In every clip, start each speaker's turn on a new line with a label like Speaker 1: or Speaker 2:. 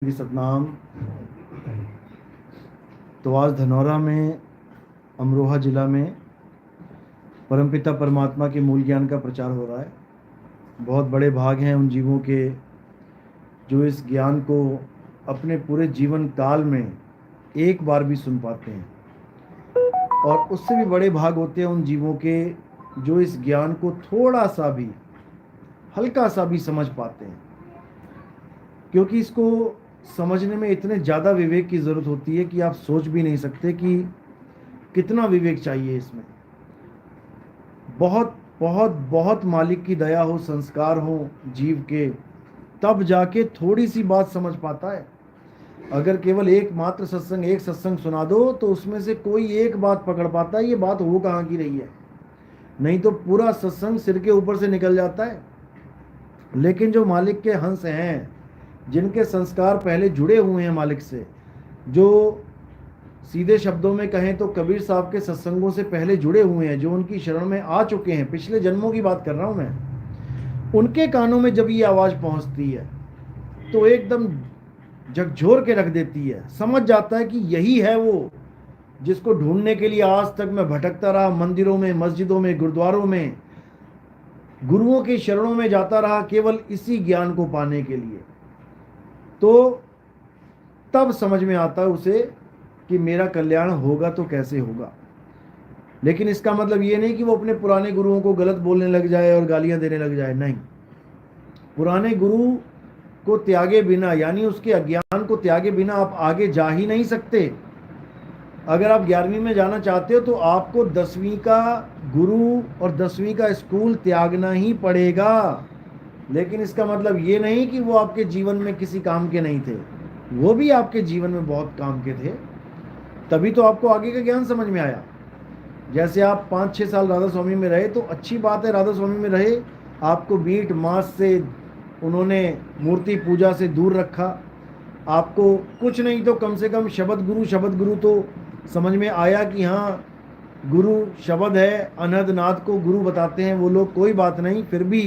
Speaker 1: की सतनाम। तो आज धनौरा में, अमरोहा जिला में परमपिता परमात्मा के मूल ज्ञान का प्रचार हो रहा है। बहुत बड़े भाग हैं उन जीवों के जो इस ज्ञान को अपने पूरे जीवन काल में एक बार भी सुन पाते हैं, और उससे भी बड़े भाग होते हैं उन जीवों के जो इस ज्ञान को थोड़ा सा भी, हल्का सा भी समझ पाते हैं। क्योंकि इसको समझने में इतने ज़्यादा विवेक की ज़रूरत होती है कि आप सोच भी नहीं सकते कि कितना विवेक चाहिए इसमें। बहुत बहुत बहुत मालिक की दया हो, संस्कार हो जीव के, तब जाके थोड़ी सी बात समझ पाता है। अगर केवल एक मात्र सत्संग, एक सत्संग सुना दो तो उसमें से कोई एक बात पकड़ पाता है, ये बात हो कहाँ की रही है। नहीं तो पूरा सत्संग सिर के ऊपर से निकल जाता है। लेकिन जो मालिक के हंस हैं, जिनके संस्कार पहले जुड़े हुए हैं मालिक से, जो सीधे शब्दों में कहें तो कबीर साहब के सत्संगों से पहले जुड़े हुए हैं, जो उनकी शरण में आ चुके हैं, पिछले जन्मों की बात कर रहा हूं मैं, उनके कानों में जब ये आवाज़ पहुंचती है तो एकदम झकझोर के रख देती है। समझ जाता है कि यही है वो जिसको ढूंढने के लिए आज तक मैं भटकता रहा, मंदिरों में, मस्जिदों में, गुरुद्वारों में, गुरुओं के शरणों में जाता रहा, केवल इसी ज्ञान को पाने के लिए। तो तब समझ में आता है उसे कि मेरा कल्याण होगा तो कैसे होगा। लेकिन इसका मतलब ये नहीं कि वो अपने पुराने गुरुओं को गलत बोलने लग जाए और गालियां देने लग जाए, नहीं। पुराने गुरु को त्यागे बिना, यानी उसके अज्ञान को त्यागे बिना आप आगे जा ही नहीं सकते। अगर आप 11वीं में जाना चाहते हो तो आपको 10वीं का गुरु और 10वीं का स्कूल त्यागना ही पड़ेगा। लेकिन इसका मतलब ये नहीं कि वो आपके जीवन में किसी काम के नहीं थे, वो भी आपके जीवन में बहुत काम के थे। तभी तो आपको आगे का ज्ञान समझ में आया। जैसे आप 5-6 साल राधा स्वामी में रहे तो अच्छी बात है, राधा स्वामी में रहे, आपको मीट मांस से उन्होंने, मूर्ति पूजा से दूर रखा। आपको कुछ नहीं तो कम से कम शब्द गुरु तो समझ में आया कि हाँ गुरु शब्द है। अनहद नाद को गुरु बताते हैं वो लोग, कोई बात नहीं, फिर भी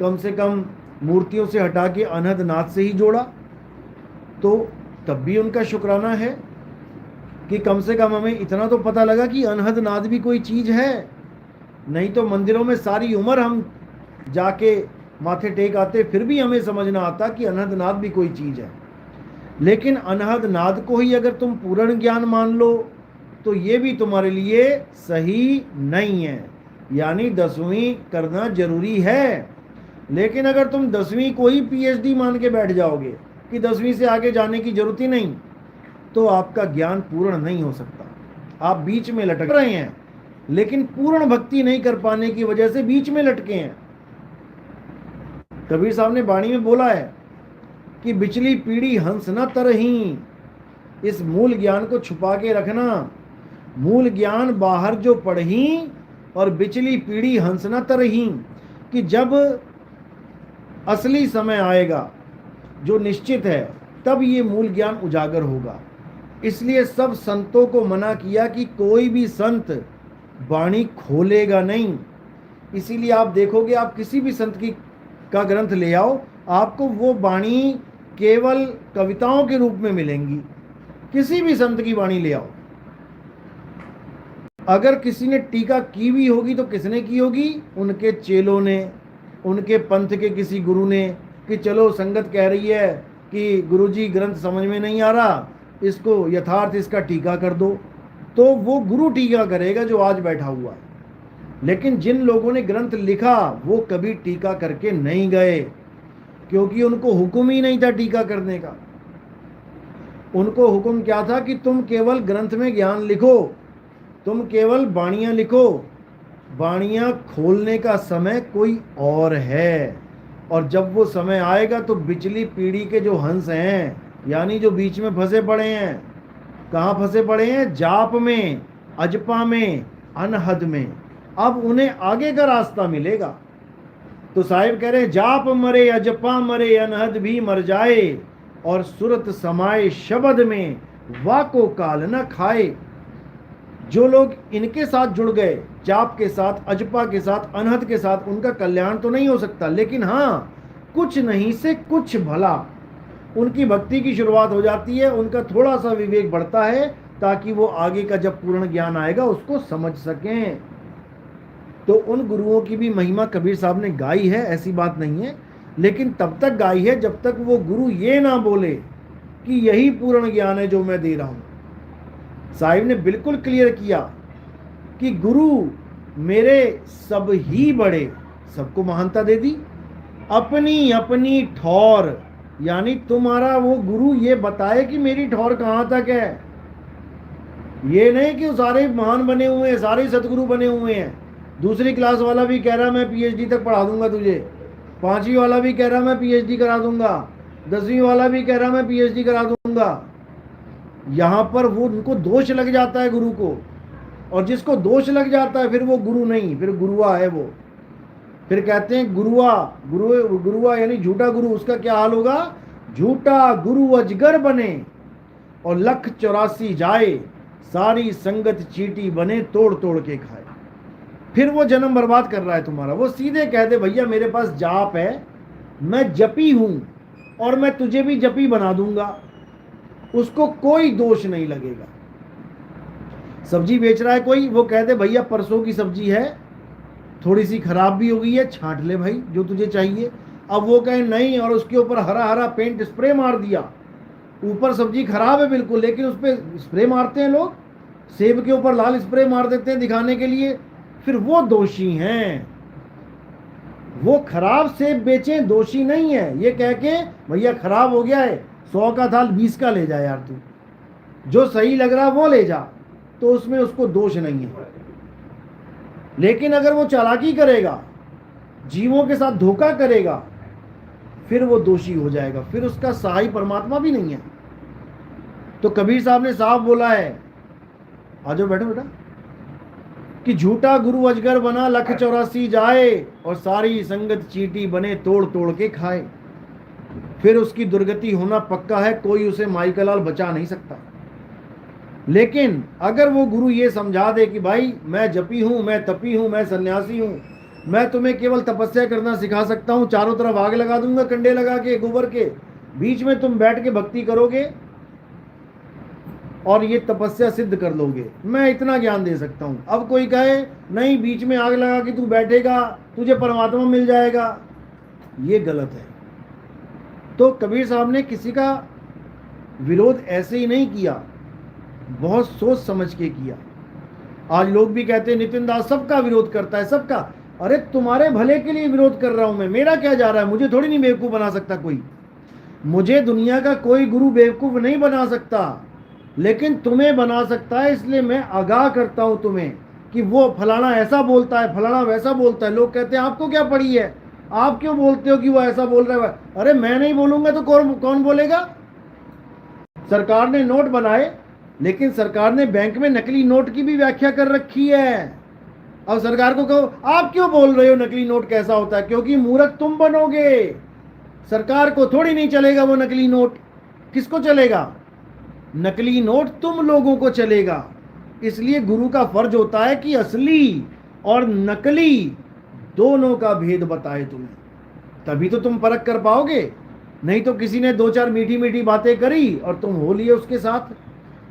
Speaker 1: कम से कम मूर्तियों से हटा के अनहद नाद से ही जोड़ा, तो तब भी उनका शुक्राना है कि कम से कम हमें इतना तो पता लगा कि अनहद नाद भी कोई चीज़ है। नहीं तो मंदिरों में सारी उम्र हम जाके माथे टेक आते, फिर भी हमें समझ ना आता कि अनहद नाद भी कोई चीज़ है। लेकिन अनहद नाद को ही अगर तुम पूर्ण ज्ञान मान लो तो ये भी तुम्हारे लिए सही नहीं है। यानी 10वीं करना जरूरी है, लेकिन अगर तुम 10वीं को ही पीएचडी मान के बैठ जाओगे कि 10वीं से आगे जाने की जरूरत ही नहीं, तो आपका ज्ञान पूर्ण नहीं हो सकता। आप बीच में लटक रहे हैं, लेकिन पूर्ण भक्ति नहीं कर पाने की वजह से बीच में लटके हैं। कबीर साहब ने वाणी में बोला है कि बिचली पीढ़ी हंस न तरही, इस मूल ज्ञान को छुपा के रखना। मूल ज्ञान बाहर जो पढ़ही और बिचली पीढ़ी हंस न तरही, कि जब असली समय आएगा जो निश्चित है तब ये मूल ज्ञान उजागर होगा। इसलिए सब संतों को मना किया कि कोई भी संत वाणी खोलेगा नहीं। इसीलिए आप देखोगे, आप किसी भी संत का ग्रंथ ले आओ, आपको वो वाणी केवल कविताओं के रूप में मिलेंगी। किसी भी संत की वाणी ले आओ, अगर किसी ने टीका की भी होगी तो किसने की होगी? उनके चेलों ने, उनके पंथ के किसी गुरु ने, कि चलो संगत कह रही है कि गुरुजी ग्रंथ समझ में नहीं आ रहा, इसको यथार्थ इसका टीका कर दो, तो वो गुरु टीका करेगा जो आज बैठा हुआ है। लेकिन जिन लोगों ने ग्रंथ लिखा वो कभी टीका करके नहीं गए, क्योंकि उनको हुक्म ही नहीं था टीका करने का। उनको हुक्म क्या था कि तुम केवल ग्रंथ में ज्ञान लिखो, तुम केवल वाणियां लिखो। वाणियां खोलने का समय कोई और है, और जब वो समय आएगा तो बिचली पीढ़ी के जो हंस हैं, यानी जो बीच में फंसे पड़े हैं, कहाँ फंसे पड़े हैं? जाप में, अजपा में, अनहद में, अब उन्हें आगे का रास्ता मिलेगा। तो साहिब कह रहे हैं, जाप मरे, अजपा मरे, अनहद भी मर जाए, और सुरत समाए शब्द में, वाको काल न खाए। जो लोग इनके साथ जुड़ गए, जाप के साथ, अजपा के साथ, अनहद के साथ, उनका कल्याण तो नहीं हो सकता, लेकिन हाँ कुछ नहीं से कुछ भला, उनकी भक्ति की शुरुआत हो जाती है, उनका थोड़ा सा विवेक बढ़ता है ताकि वो आगे का जब पूर्ण ज्ञान आएगा उसको समझ सकें। तो उन गुरुओं की भी महिमा कबीर साहब ने गाई है, ऐसी बात नहीं है, लेकिन तब तक गाई है जब तक वो गुरु ये ना बोले कि यही पूर्ण ज्ञान है जो मैं दे रहा हूं। साहिब ने बिल्कुल क्लियर किया कि गुरु मेरे सब ही बड़े, सबको महानता दे दी, अपनी अपनी ठौर, यानी तुम्हारा वो गुरु ये बताए कि मेरी ठौर कहां तक है। ये नहीं कि सारे महान बने हुए हैं, सारे सतगुरु बने हुए हैं। दूसरी क्लास वाला भी कह रहा मैं पीएचडी तक पढ़ा दूंगा तुझे, 5वीं वाला भी कह रहा मैं पीएचडी करा दूंगा, 10वीं वाला भी कह रहा मैं पीएचडी करा दूंगा। यहां पर वो उनको दोष लग जाता है गुरु को, और जिसको दोष लग जाता है फिर वो गुरु नहीं, फिर गुरुआ है वो। फिर कहते हैं गुरुआ, गुरुआ यानी झूठा गुरु। उसका क्या हाल होगा? झूठा गुरु अजगर बने और 1,84 जाए, सारी संगत चींटी बने, तोड़ तोड़ के खाए। फिर वो जन्म बर्बाद कर रहा है तुम्हारा। वो सीधे कह दे भैया मेरे पास जाप है, मैं जपी हूं और मैं तुझे भी जपी बना दूंगा, उसको कोई दोष नहीं लगेगा। सब्जी बेच रहा है कोई, वो कह दे भैया परसों की सब्जी है, थोड़ी सी खराब भी हो गई है, छांट ले भाई जो तुझे चाहिए। अब वो कहे नहीं, और उसके ऊपर हरा हरा पेंट स्प्रे मार दिया, ऊपर सब्जी खराब है बिल्कुल, लेकिन उस पर स्प्रे मारते हैं लोग, सेब के ऊपर लाल स्प्रे मार देते हैं दिखाने के लिए, फिर वो दोषी हैं। वो खराब सेब बेचें, दोषी नहीं है। ये कह के भैया खराब हो गया है, 100 का था 20 का ले जा यार, तू जो सही लग रहा वो ले जा, तो उसमें उसको दोष नहीं है। लेकिन अगर वो चालाकी करेगा, जीवों के साथ धोखा करेगा, फिर वो दोषी हो जाएगा, फिर उसका सहाय परमात्मा भी नहीं है। तो कबीर साहब ने साफ बोला है, आ जाओ बैठो बेटा, कि झूठा गुरु अजगर बना, 1,84 जाए और सारी संगत चींटी बने, तोड़ तोड़ के खाए। फिर उसकी दुर्गति होना पक्का है, कोई उसे माइकलाल बचा नहीं सकता। लेकिन अगर वो गुरु ये समझा दे कि भाई मैं जपी हूं, मैं तपी हूं, मैं सन्यासी हूं, मैं तुम्हें केवल तपस्या करना सिखा सकता हूं, चारों तरफ आग लगा दूंगा कंडे लगा के गोबर के, बीच में तुम बैठ के भक्ति करोगे और ये तपस्या सिद्ध कर लोगे, मैं इतना ज्ञान दे सकता हूं। अब कोई कहे नहीं, बीच में आग लगा के तू बैठेगा तुझे परमात्मा मिल जाएगा, ये गलत है। तो कबीर साहब ने किसी का विरोध ऐसे ही नहीं किया, बहुत सोच समझ के किया। आज लोग भी कहते हैं नितिन दास सबका विरोध करता है, सबका। अरे तुम्हारे भले के लिए विरोध कर रहा हूं मैं, मेरा क्या जा रहा है, मुझे थोड़ी नहीं बेवकूफ बना सकता कोई, मुझे दुनिया का कोई गुरु बेवकूफ नहीं बना सकता, लेकिन तुम्हें बना सकता है। इसलिए मैं आगाह करता हूं तुम्हें कि वो फलाना ऐसा बोलता है, फलाना वैसा बोलता है। लोग कहते हैं आपको क्या पड़ी है, आप क्यों बोलते हो कि वो ऐसा बोल रहा है। अरे मैं नहीं बोलूंगा तो कौन बोलेगा? सरकार ने नोट बनाए, लेकिन सरकार ने बैंक में नकली नोट की भी व्याख्या कर रखी है। अब सरकार को कहो आप क्यों बोल रहे हो नकली नोट कैसा होता है, क्योंकि मूर्ख तुम बनोगे। सरकार को थोड़ी नहीं चलेगा वो नकली नोट, किसको चलेगा? नकली नोट तुम लोगों को चलेगा। इसलिए गुरु का फर्ज होता है कि असली और नकली दोनों का भेद बताए तुम्हें, तभी तो तुम परख कर पाओगे। नहीं तो किसी ने 2-4 मीठी मीठी बातें करी और तुम हो लिए उसके साथ,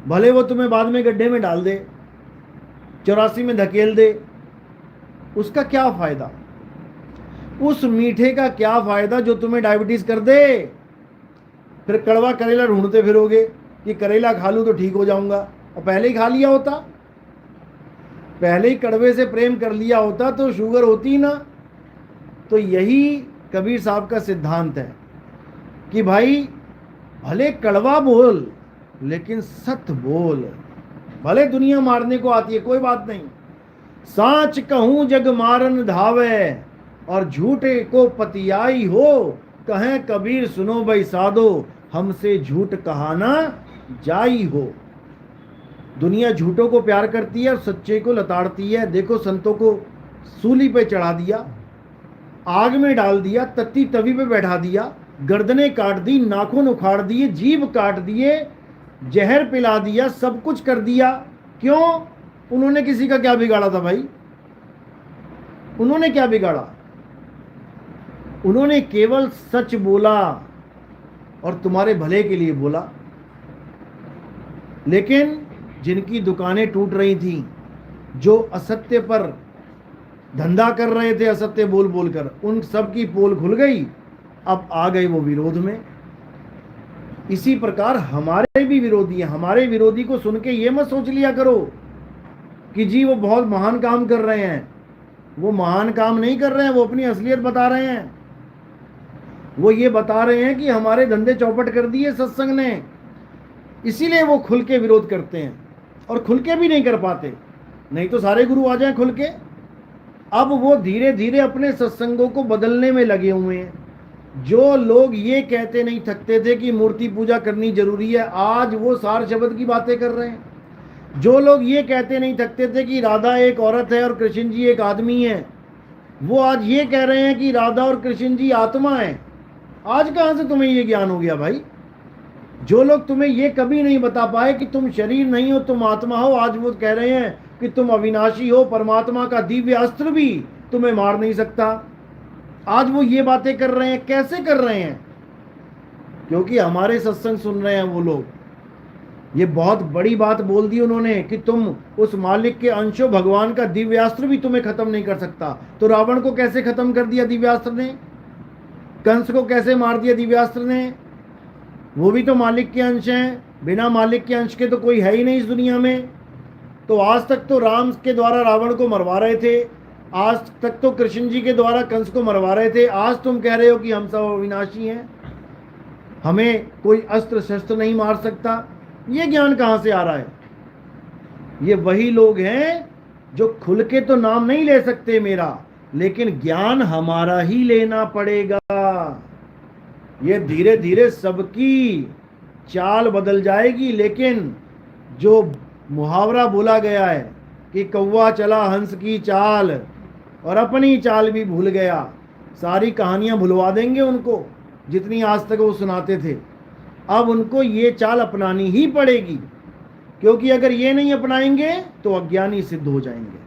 Speaker 1: भले वो तुम्हें बाद में गड्ढे में डाल दे, 84 में धकेल दे, उसका क्या फायदा? उस मीठे का क्या फायदा जो तुम्हें डायबिटीज कर दे। फिर कड़वा करेला ढूंढते फिरोगे कि करेला खा लूं तो ठीक हो जाऊंगा, और पहले ही खा लिया होता, पहले ही कड़वे से प्रेम कर लिया होता तो शुगर होती ना। तो यही कबीर साहब का सिद्धांत है कि भाई भले कड़वा बोल लेकिन सत्य बोल। भले दुनिया मारने को आती है, कोई बात नहीं, सांच कहूं जग मारन धावे और झूठे को पतियाई हो, कहें कबीर सुनो भाई साधो, हमसे झूठ कहाना जाई हो। दुनिया झूठों को प्यार करती है और सच्चे को लताड़ती है। देखो संतों को सूली पे चढ़ा दिया, आग में डाल दिया, तत्ती तवी पे बैठा दिया, गर्दनें काट दी, नाखून उखाड़ दिए, जीभ काट दिए, जहर पिला दिया, सब कुछ कर दिया। क्यों? उन्होंने किसी का क्या बिगाड़ा था भाई? उन्होंने क्या बिगाड़ा? उन्होंने केवल सच बोला और तुम्हारे भले के लिए बोला। लेकिन जिनकी दुकानें टूट रही थीं, जो असत्य पर धंधा कर रहे थे असत्य बोल बोल कर, उन सब की पोल खुल गई। अब आ गए वो विरोध में। इसी प्रकार हमारे भी विरोधी हैं। हमारे विरोधी को सुन के ये मत सोच लिया करो कि जी वो बहुत महान काम कर रहे हैं। वो महान काम नहीं कर रहे हैं, वो अपनी असलियत बता रहे हैं। वो ये बता रहे हैं कि हमारे धंधे चौपट कर दिए सत्संग ने, इसीलिए वो खुल के विरोध करते हैं। और खुल के भी नहीं कर पाते, नहीं तो सारे गुरु आ जाएं खुल के। अब वो धीरे धीरे अपने सत्संगों को बदलने में लगे हुए हैं। जो लोग ये कहते नहीं थकते थे कि मूर्ति पूजा करनी जरूरी है, आज वो सार शब्द की बातें कर रहे हैं। जो लोग ये कहते नहीं थकते थे कि राधा एक औरत है और कृष्ण जी एक आदमी है, वो आज ये कह रहे हैं कि राधा और कृष्ण जी आत्मा है। आज कहाँ से तुम्हें ये ज्ञान हो गया भाई? जो लोग तुम्हें ये कभी नहीं बता पाए कि तुम शरीर नहीं हो, तुम आत्मा हो, आज वो कह रहे हैं कि तुम अविनाशी हो, परमात्मा का दिव्य अस्त्र भी तुम्हें मार नहीं सकता। आज वो ये बातें कर रहे हैं। कैसे कर रहे हैं? क्योंकि हमारे सत्संग सुन रहे हैं वो लोग। ये बहुत बड़ी बात बोल दी उन्होंने कि तुम उस मालिक के अंश हो, भगवान का दिव्यास्त्र भी तुम्हें खत्म नहीं कर सकता। तो रावण को कैसे खत्म कर दिया दिव्यास्त्र ने? कंस को कैसे मार दिया दिव्यास्त्र ने? वो भी तो मालिक के अंश हैं। बिना मालिक के अंश के तो कोई है ही नहीं इस दुनिया में। तो आज तक तो राम के द्वारा रावण को मरवा रहे थे, आज तक तो कृष्ण जी के द्वारा कंस को मरवा रहे थे। आज तुम कह रहे हो कि हम सब अविनाशी हैं, हमें कोई अस्त्र शस्त्र नहीं मार सकता। ये ज्ञान कहाँ से आ रहा है? ये वही लोग हैं जो खुल के तो नाम नहीं ले सकते मेरा, लेकिन ज्ञान हमारा ही लेना पड़ेगा। ये धीरे धीरे सबकी चाल बदल जाएगी। लेकिन जो मुहावरा बोला गया है कि कौवा चला हंस की चाल, और अपनी चाल भी भूल गया, सारी कहानियां भुलवा देंगे उनको जितनी आज तक वो सुनाते थे। अब उनको ये चाल अपनानी ही पड़ेगी, क्योंकि अगर ये नहीं अपनाएंगे तो अज्ञानी सिद्ध हो जाएंगे।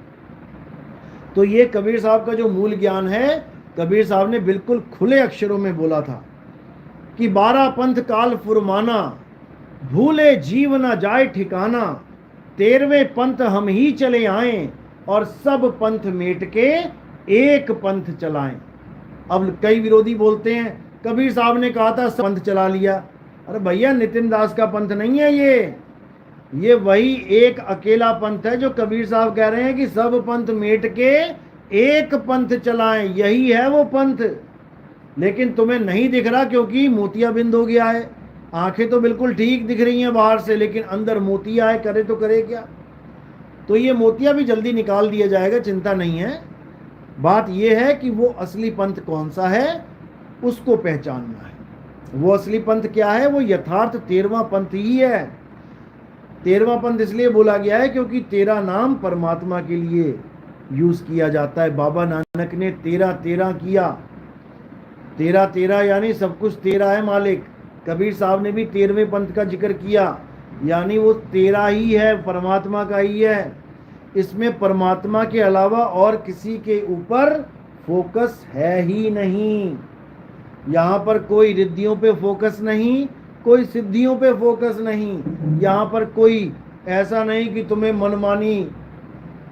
Speaker 1: तो ये कबीर साहब का जो मूल ज्ञान है, कबीर साहब ने बिल्कुल खुले अक्षरों में बोला था कि 12 पंथ काल फुरमाना, भूले जीव न जाए ठिकाना, 13वें पंथ हम ही चले आए, और सब पंथ मेट के एक पंथ चलाएं। अब कई विरोधी बोलते हैं कबीर साहब ने कहा था पंथ चला लिया। अरे भैया, नितिन दास का पंथ नहीं है ये वही एक अकेला पंथ है जो कबीर साहब कह रहे हैं कि सब पंथ मेट के एक पंथ चलाएं। यही है वो पंथ। लेकिन तुम्हें नहीं दिख रहा क्योंकि मोतियाबिंद हो गया है। आंखें तो बिल्कुल ठीक दिख रही हैं बाहर से, लेकिन अंदर मोतिया है। करे तो करे क्या? तो ये मोतिया भी जल्दी निकाल दिया जाएगा, चिंता नहीं है। बात यह है कि वो असली पंथ कौन सा है, उसको पहचानना है। वो असली पंथ क्या है? वो यथार्थ 13वां पंथ ही है। 13वां पंथ इसलिए बोला गया है क्योंकि 13 नाम परमात्मा के लिए यूज किया जाता है। बाबा नानक ने 13 किया। 13 यानी सब कुछ 13 है मालिक। कबीर साहब ने भी 13वें पंथ का जिक्र किया, यानी वो 13 ही है, परमात्मा का ही है। इसमें परमात्मा के अलावा और किसी के ऊपर फोकस है ही नहीं। यहाँ पर कोई रिद्धियों पे फोकस नहीं, कोई सिद्धियों पे फोकस नहीं। यहाँ पर कोई ऐसा नहीं कि तुम्हें मनमानी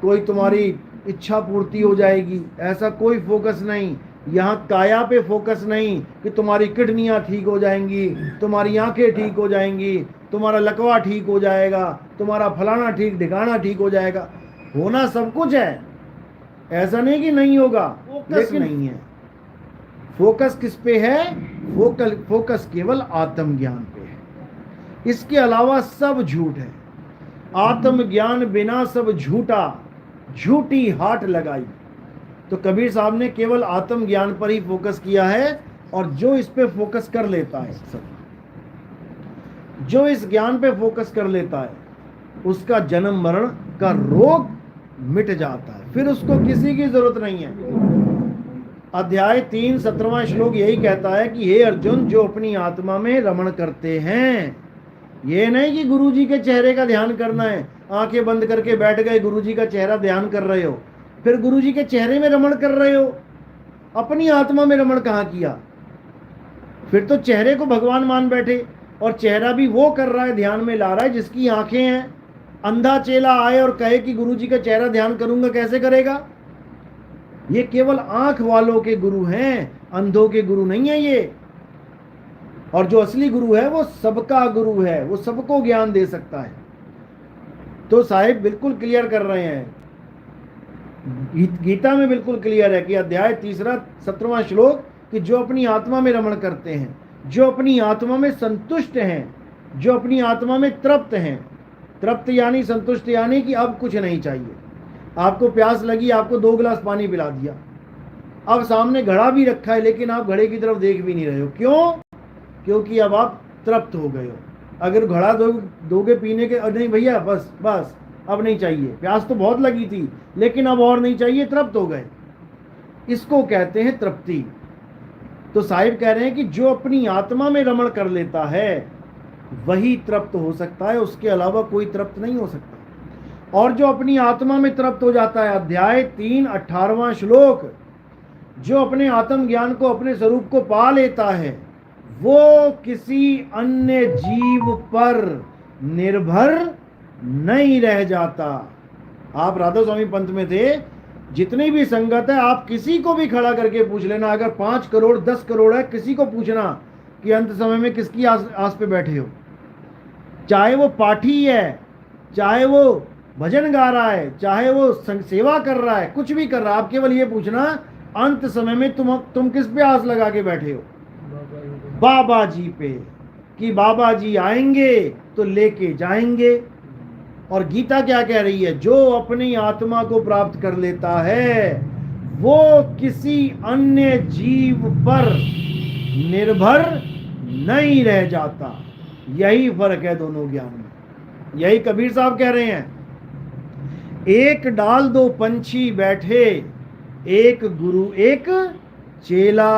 Speaker 1: कोई तुम्हारी इच्छा पूर्ति हो जाएगी, ऐसा कोई फोकस नहीं। यहाँ काया पे फोकस नहीं कि तुम्हारी किडनियाँ ठीक हो जाएंगी, तुम्हारी आंखें ठीक हो जाएंगी, तुम्हारा लकवा ठीक हो जाएगा, तुम्हारा फलाना ठीक ठिकाना ठीक हो जाएगा। होना सब कुछ है, ऐसा नहीं कि नहीं होगा, फोकस नहीं है। फोकस किस पे है? फोकस केवल आत्मज्ञान पे है। इसके अलावा सब झूठ है। आत्मज्ञान बिना सब झूठा, झूठी हाट लगाई। तो कबीर साहब ने केवल आत्मज्ञान पर ही फोकस किया है, और जो इस पे फोकस कर लेता है, सब जो इस ज्ञान पे फोकस कर लेता है, उसका जन्म मरण का रोग मिट जाता है। फिर उसको किसी की जरूरत नहीं है। अध्याय 3 17वां श्लोक यही कहता है कि हे अर्जुन, जो अपनी आत्मा में रमण करते हैं, ये नहीं कि गुरुजी के चेहरे का ध्यान करना है, आंखें बंद करके बैठ गए, गुरुजी का चेहरा ध्यान कर रहे हो, फिर गुरुजी के चेहरे में रमण कर रहे हो, अपनी आत्मा में रमण कहाँ किया? फिर तो चेहरे को भगवान मान बैठे, और चेहरा भी वो कर रहा है, ध्यान में ला रहा है जिसकी आंखें हैं। अंधा चेला आए और कहे कि गुरुजी का चेहरा ध्यान करूंगा, कैसे करेगा? ये केवल आंख वालों के गुरु हैं, अंधों के गुरु नहीं है ये। और जो असली गुरु है वो सबका गुरु है, वो सबको ज्ञान दे सकता है। तो साहिब बिल्कुल क्लियर कर रहे हैं, गीता में बिल्कुल क्लियर है कि अध्याय 3 17वां श्लोक, कि जो अपनी आत्मा में रमण करते हैं, जो अपनी आत्मा में संतुष्ट हैं, जो अपनी आत्मा में तृप्त हैं। तृप्त यानी संतुष्ट, यानी कि अब कुछ नहीं चाहिए। आपको प्यास लगी, आपको 2 गिलास पानी पिला दिया, अब सामने घड़ा भी रखा है लेकिन आप घड़े की तरफ देख भी नहीं रहे हो। क्यों? क्योंकि अब आप तृप्त हो गए हो। अगर घड़ा दोगे पीने के, नहीं भैया बस बस अब नहीं चाहिए, प्यास तो बहुत लगी थी लेकिन अब और नहीं चाहिए, तृप्त हो गए। इसको कहते हैं तृप्ति। तो साहिब कह रहे हैं कि जो अपनी आत्मा में रमण कर लेता है वही तृप्त हो सकता है, उसके अलावा कोई तृप्त नहीं हो सकता। और जो अपनी आत्मा में तृप्त हो जाता है, अध्याय 3 18वां श्लोक, जो अपने आत्म ज्ञान को, अपने स्वरूप को पा लेता है, वो किसी अन्य जीव पर निर्भर नहीं रह जाता। आप राधा स्वामी पंथ में थे, जितनी भी संगत है, आप किसी को भी खड़ा करके पूछ लेना, अगर 5 करोड़ 10 करोड़ है, किसी को पूछना कि अंत समय में किसकी आस पे बैठे हो। चाहे वो पाठी है, चाहे वो भजन गा रहा है, चाहे वो सेवा कर रहा है, कुछ भी कर रहा है, आप केवल ये पूछना अंत समय में तुम किस पे आस लगा के बैठे हो? बाबा जी पे, कि बाबा जी आएंगे तो लेके जाएंगे। और गीता क्या कह रही है? जो अपनी आत्मा को प्राप्त कर लेता है वो किसी अन्य जीव पर निर्भर नहीं रह जाता। यही फर्क है दोनों ज्ञान में। यही कबीर साहब कह रहे हैं, एक डाल दो पंछी बैठे, एक गुरु एक चेला।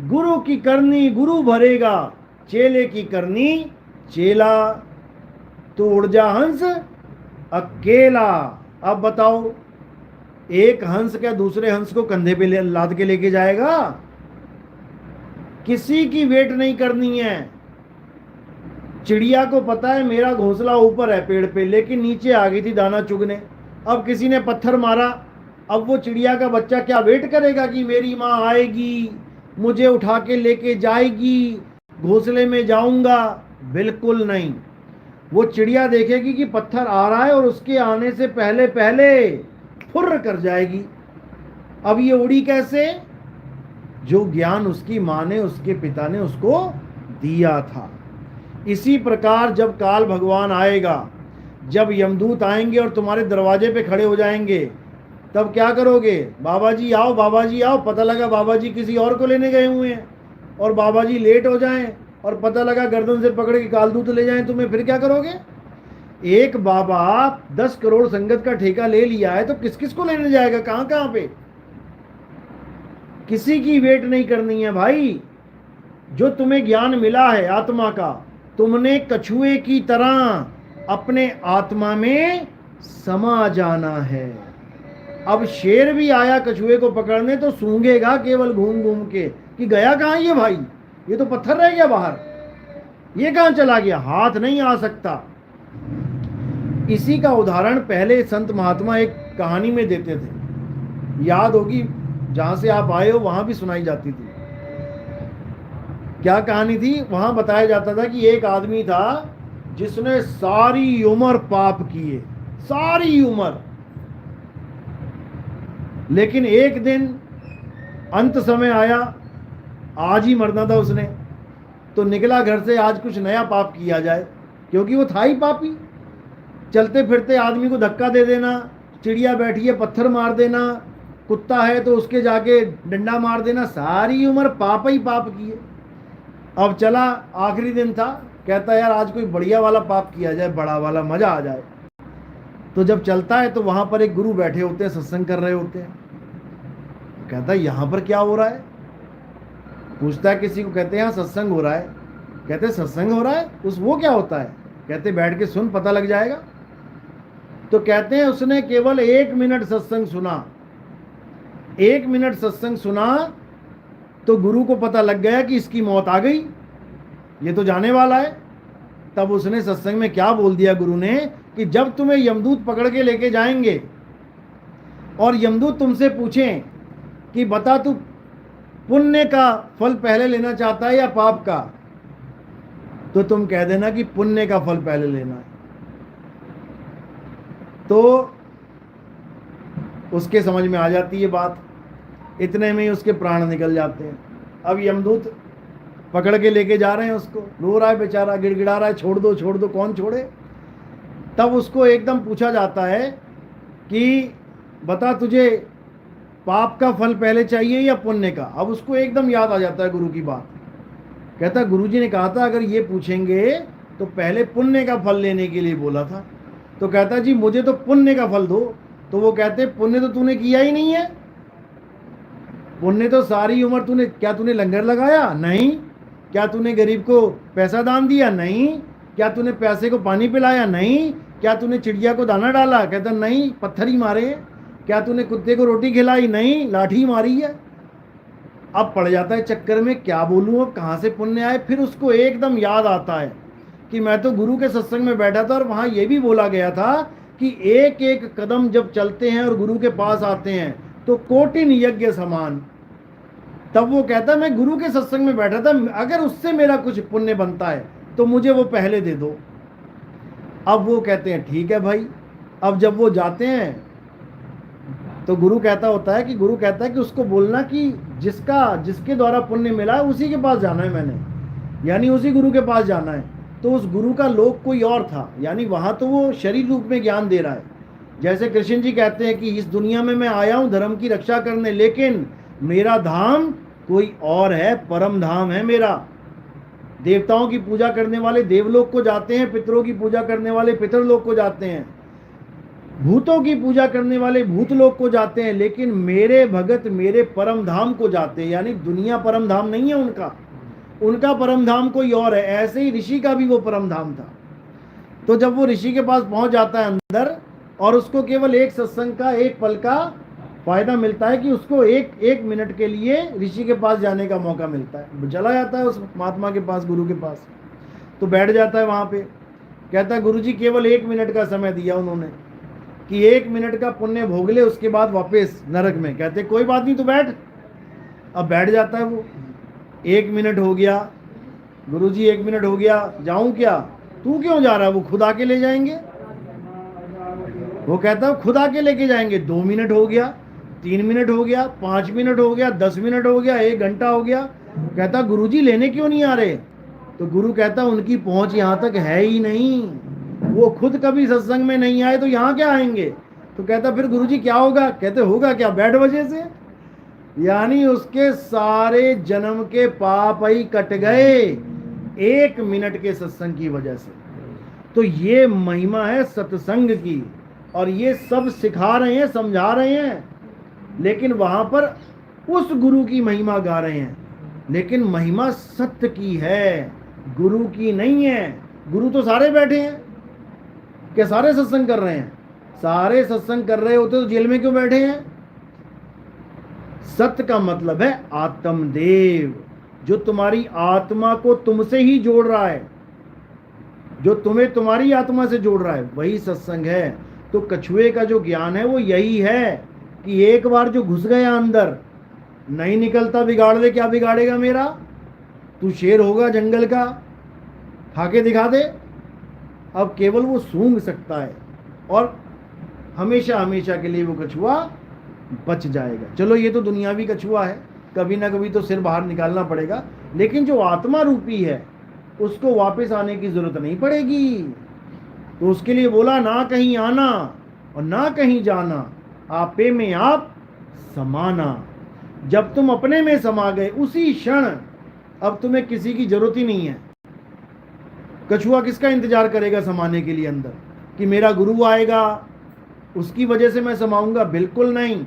Speaker 1: गुरु की करनी गुरु भरेगा, चेले की करनी चेला। तो उड़ जा हंस अकेला। अब बताओ, एक हंस क्या दूसरे हंस को कंधे पे लाद के लेके जाएगा? किसी की वेट नहीं करनी है। चिड़िया को पता है मेरा घोंसला ऊपर है पेड़ पे, लेकिन नीचे आ गई थी दाना चुगने। अब किसी ने पत्थर मारा, अब वो चिड़िया का बच्चा क्या वेट करेगा कि मेरी माँ आएगी, मुझे उठा के लेके जाएगी, घोंसले में जाऊंगा? बिल्कुल नहीं। वो चिड़िया देखेगी कि पत्थर आ रहा है और उसके आने से पहले पहले फुर्र कर जाएगी। अब ये उड़ी कैसे? जो ज्ञान उसकी माँ ने, उसके पिता ने उसको दिया था। इसी प्रकार जब काल भगवान आएगा, जब यमदूत आएंगे और तुम्हारे दरवाजे पे खड़े हो जाएंगे, तब क्या करोगे? बाबा जी आओ, बाबा जी आओ। पता लगा बाबा जी किसी और को लेने गए हुए हैं और बाबा जी लेट हो जाएं और पता लगा गर्दन से पकड़ के कालदूत ले जाएं तुम्हें, फिर क्या करोगे? एक बाबा 10 करोड़ संगत का ठेका ले लिया है तो किस किस को लेने जाएगा, कहां कहां पे? किसी की वेट नहीं करनी है भाई। जो तुम्हें ज्ञान मिला है आत्मा का, तुमने कछुए की तरह अपने आत्मा में समा जाना है। अब शेर भी आया कछुए को पकड़ने तो सूंघेगा केवल घूम घूम के कि गया कहां ये भाई, ये तो पत्थर रह गया बाहर, ये कहां चला गया, हाथ नहीं आ सकता। इसी का उदाहरण पहले संत महात्मा एक कहानी में देते थे, याद होगी, जहां से आप आए हो वहां भी सुनाई जाती थी। क्या कहानी थी? वहां बताया जाता था कि एक आदमी था जिसने सारी उम्र पाप किए, सारी उम्र, लेकिन एक दिन अंत समय आया, आज ही मरना था उसने, तो निकला घर से आज कुछ नया पाप किया जाए, क्योंकि वो था ही पापी। चलते फिरते आदमी को धक्का दे देना, चिड़िया बैठी है पत्थर मार देना, कुत्ता है तो उसके जाके डंडा मार देना, सारी उम्र पाप ही पाप किए। अब चला, आखिरी दिन था, कहता यार आज कोई बढ़िया वाला पाप किया जाए, बड़ा वाला, मजा आ जाए। तो जब चलता है तो वहां पर एक गुरु बैठे होते हैं, सत्संग कर रहे होते हैं। कहता है यहाँ पर क्या हो रहा है? पूछता है किसी को, कहते हैं यहाँ सत्संग हो रहा है। कहते हैं सत्संग हो रहा है, वो क्या होता है? कहते बैठ के सुन, पता लग जाएगा। तो कहते हैं उसने केवल 1 मिनट सत्संग सुना, 1 मिनट सत्संग सुना तो गुरु को पता लग गया कि इसकी मौत आ गई, ये तो जाने वाला है। तब उसने सत्संग में क्या बोल दिया गुरु ने कि जब तुम्हें यमदूत पकड़ के लेके जाएंगे और यमदूत तुमसे पूछें कि बता तू पुण्य का फल पहले लेना चाहता है या पाप का, तो तुम कह देना कि पुण्य का फल पहले लेना है। तो उसके समझ में आ जाती है बात, इतने में ही उसके प्राण निकल जाते हैं। अब यमदूत पकड़ के लेके जा रहे हैं उसको, रो रहा है बेचारा, गिड़गिड़ा रहा है, छोड़ दो छोड़ दो, कौन छोड़े। तब उसको एकदम पूछा जाता है कि बता तुझे पाप का फल पहले चाहिए या पुण्य का। अब उसको एकदम याद आ जाता है गुरु की बात, कहता गुरुजी ने कहा था अगर ये पूछेंगे तो पहले पुण्य का फल लेने के लिए बोला था। तो कहता जी मुझे तो पुण्य का फल दो। तो वो कहते पुण्य तो तूने किया ही नहीं है, पुण्य तो सारी उम्र तूने, क्या तूने लंगर लगाया? नहीं। क्या तूने गरीब को पैसा दान दिया? नहीं। क्या तूने पैसे को पानी पिलाया? नहीं। क्या तूने चिड़िया को दाना डाला? कहता नहीं, पत्थर ही मारे। क्या तूने कुत्ते को रोटी खिलाई? नहीं, लाठी मारी है। अब पड़ जाता है चक्कर में, क्या बोलूं अब कहाँ से पुण्य आए। फिर उसको एकदम याद आता है कि मैं तो गुरु के सत्संग में बैठा था और वहाँ ये भी बोला गया था कि एक एक कदम जब चलते हैं और गुरु के पास आते हैं तो कोटिन यज्ञ समान। तब वो कहता मैं गुरु के सत्संग में बैठा था, अगर उससे मेरा कुछ पुण्य बनता है तो मुझे वो पहले दे दो। अब वो कहते हैं ठीक है भाई। अब जब वो जाते हैं तो गुरु कहता होता है कि गुरु कहता है कि उसको बोलना कि जिसके द्वारा पुण्य मिला है उसी के पास जाना है मैंने, यानी उसी गुरु के पास जाना है। तो उस गुरु का लोक कोई और था, यानी वहाँ तो वो शरीर रूप में ज्ञान दे रहा है। जैसे कृष्ण जी कहते हैं कि इस दुनिया में मैं आया हूँ धर्म की रक्षा करने, लेकिन मेरा धाम कोई और है, परम धाम है मेरा। देवताओं की पूजा करने वाले देवलोक को जाते हैं, पितरों की पूजा करने वाले पितरलोक को जाते हैं, भूतों की पूजा करने वाले भूतलोक को जाते हैं, लेकिन मेरे भगत मेरे परम धाम को जाते हैं। यानी दुनिया परम धाम नहीं है उनका परम धाम कोई और है। ऐसे ही ऋषि का भी वो परम धाम था। तो जब वो ऋषि के पास पहुंच जाता है अंदर, और उसको केवल एक सत्संग का एक पल का फायदा मिलता है कि उसको एक मिनट के लिए ऋषि के पास जाने का मौका मिलता है, चला जाता है उस महात्मा के पास, गुरु के पास। तो बैठ जाता है वहां पे, कहता है गुरुजी केवल 1 मिनट का समय दिया उन्होंने कि 1 मिनट का पुण्य भोग ले, उसके बाद वापस नरक में। कहते कोई बात नहीं, तू बैठ। अब बैठ जाता है वो। 1 मिनट हो गया, गुरुजी 1 मिनट हो गया, जाऊं क्या? तू क्यों जा रहा है? वो खुद आके ले जाएंगे। वो कहता है खुद आके लेके जाएंगे। 2 मिनट हो गया, 3 मिनट हो गया, 5 मिनट हो गया, 10 मिनट हो गया, 1 घंटा हो गया। कहता गुरुजी लेने क्यों नहीं आ रहे? तो गुरु कहता उनकी पहुंच यहाँ तक है ही नहीं, वो खुद कभी सत्संग में नहीं आए तो यहाँ क्या आएंगे? तो कहता फिर गुरुजी क्या होगा? कहते होगा क्या? बैठ वजह से, यानी उसके सारे जन्म के पाप ही कट गए 1 मिनट के सत्संग की वजह से। तो ये महिमा है सत्संग की, और ये सब सिखा रहे हैं, समझा रहे हैं, लेकिन वहां पर उस गुरु की महिमा गा रहे हैं। लेकिन महिमा सत्य की है, गुरु की नहीं है। गुरु तो सारे बैठे हैं, क्या सारे सत्संग कर रहे हैं? सारे सत्संग कर रहे होते तो जेल में क्यों बैठे हैं? सत्य का मतलब है आत्मदेव, जो तुम्हारी आत्मा को तुमसे ही जोड़ रहा है, जो तुम्हें तुम्हारी आत्मा से जोड़ रहा है, वही सत्संग है। तो कछुए का जो ज्ञान है वो यही है कि एक बार जो घुस गया अंदर, नहीं निकलता, बिगाड़ दे। क्या बिगाड़ेगा मेरा? तू शेर होगा जंगल का, खा के दिखा दे। अब केवल वो सूंघ सकता है और हमेशा हमेशा के लिए वो कछुआ बच जाएगा। चलो ये तो दुनियावी कछुआ है, कभी ना कभी तो सिर बाहर निकालना पड़ेगा, लेकिन जो आत्मा रूपी है उसको वापस आने की जरूरत नहीं पड़ेगी। तो उसके लिए बोला ना कहीं आना और ना कहीं जाना, आपे में आप समाना। जब तुम अपने में समा गए उसी क्षण अब तुम्हें किसी की जरूरत ही नहीं है। कछुआ किसका इंतजार करेगा समाने के लिए अंदर, कि मेरा गुरु आएगा उसकी वजह से मैं समाऊंगा? बिल्कुल नहीं।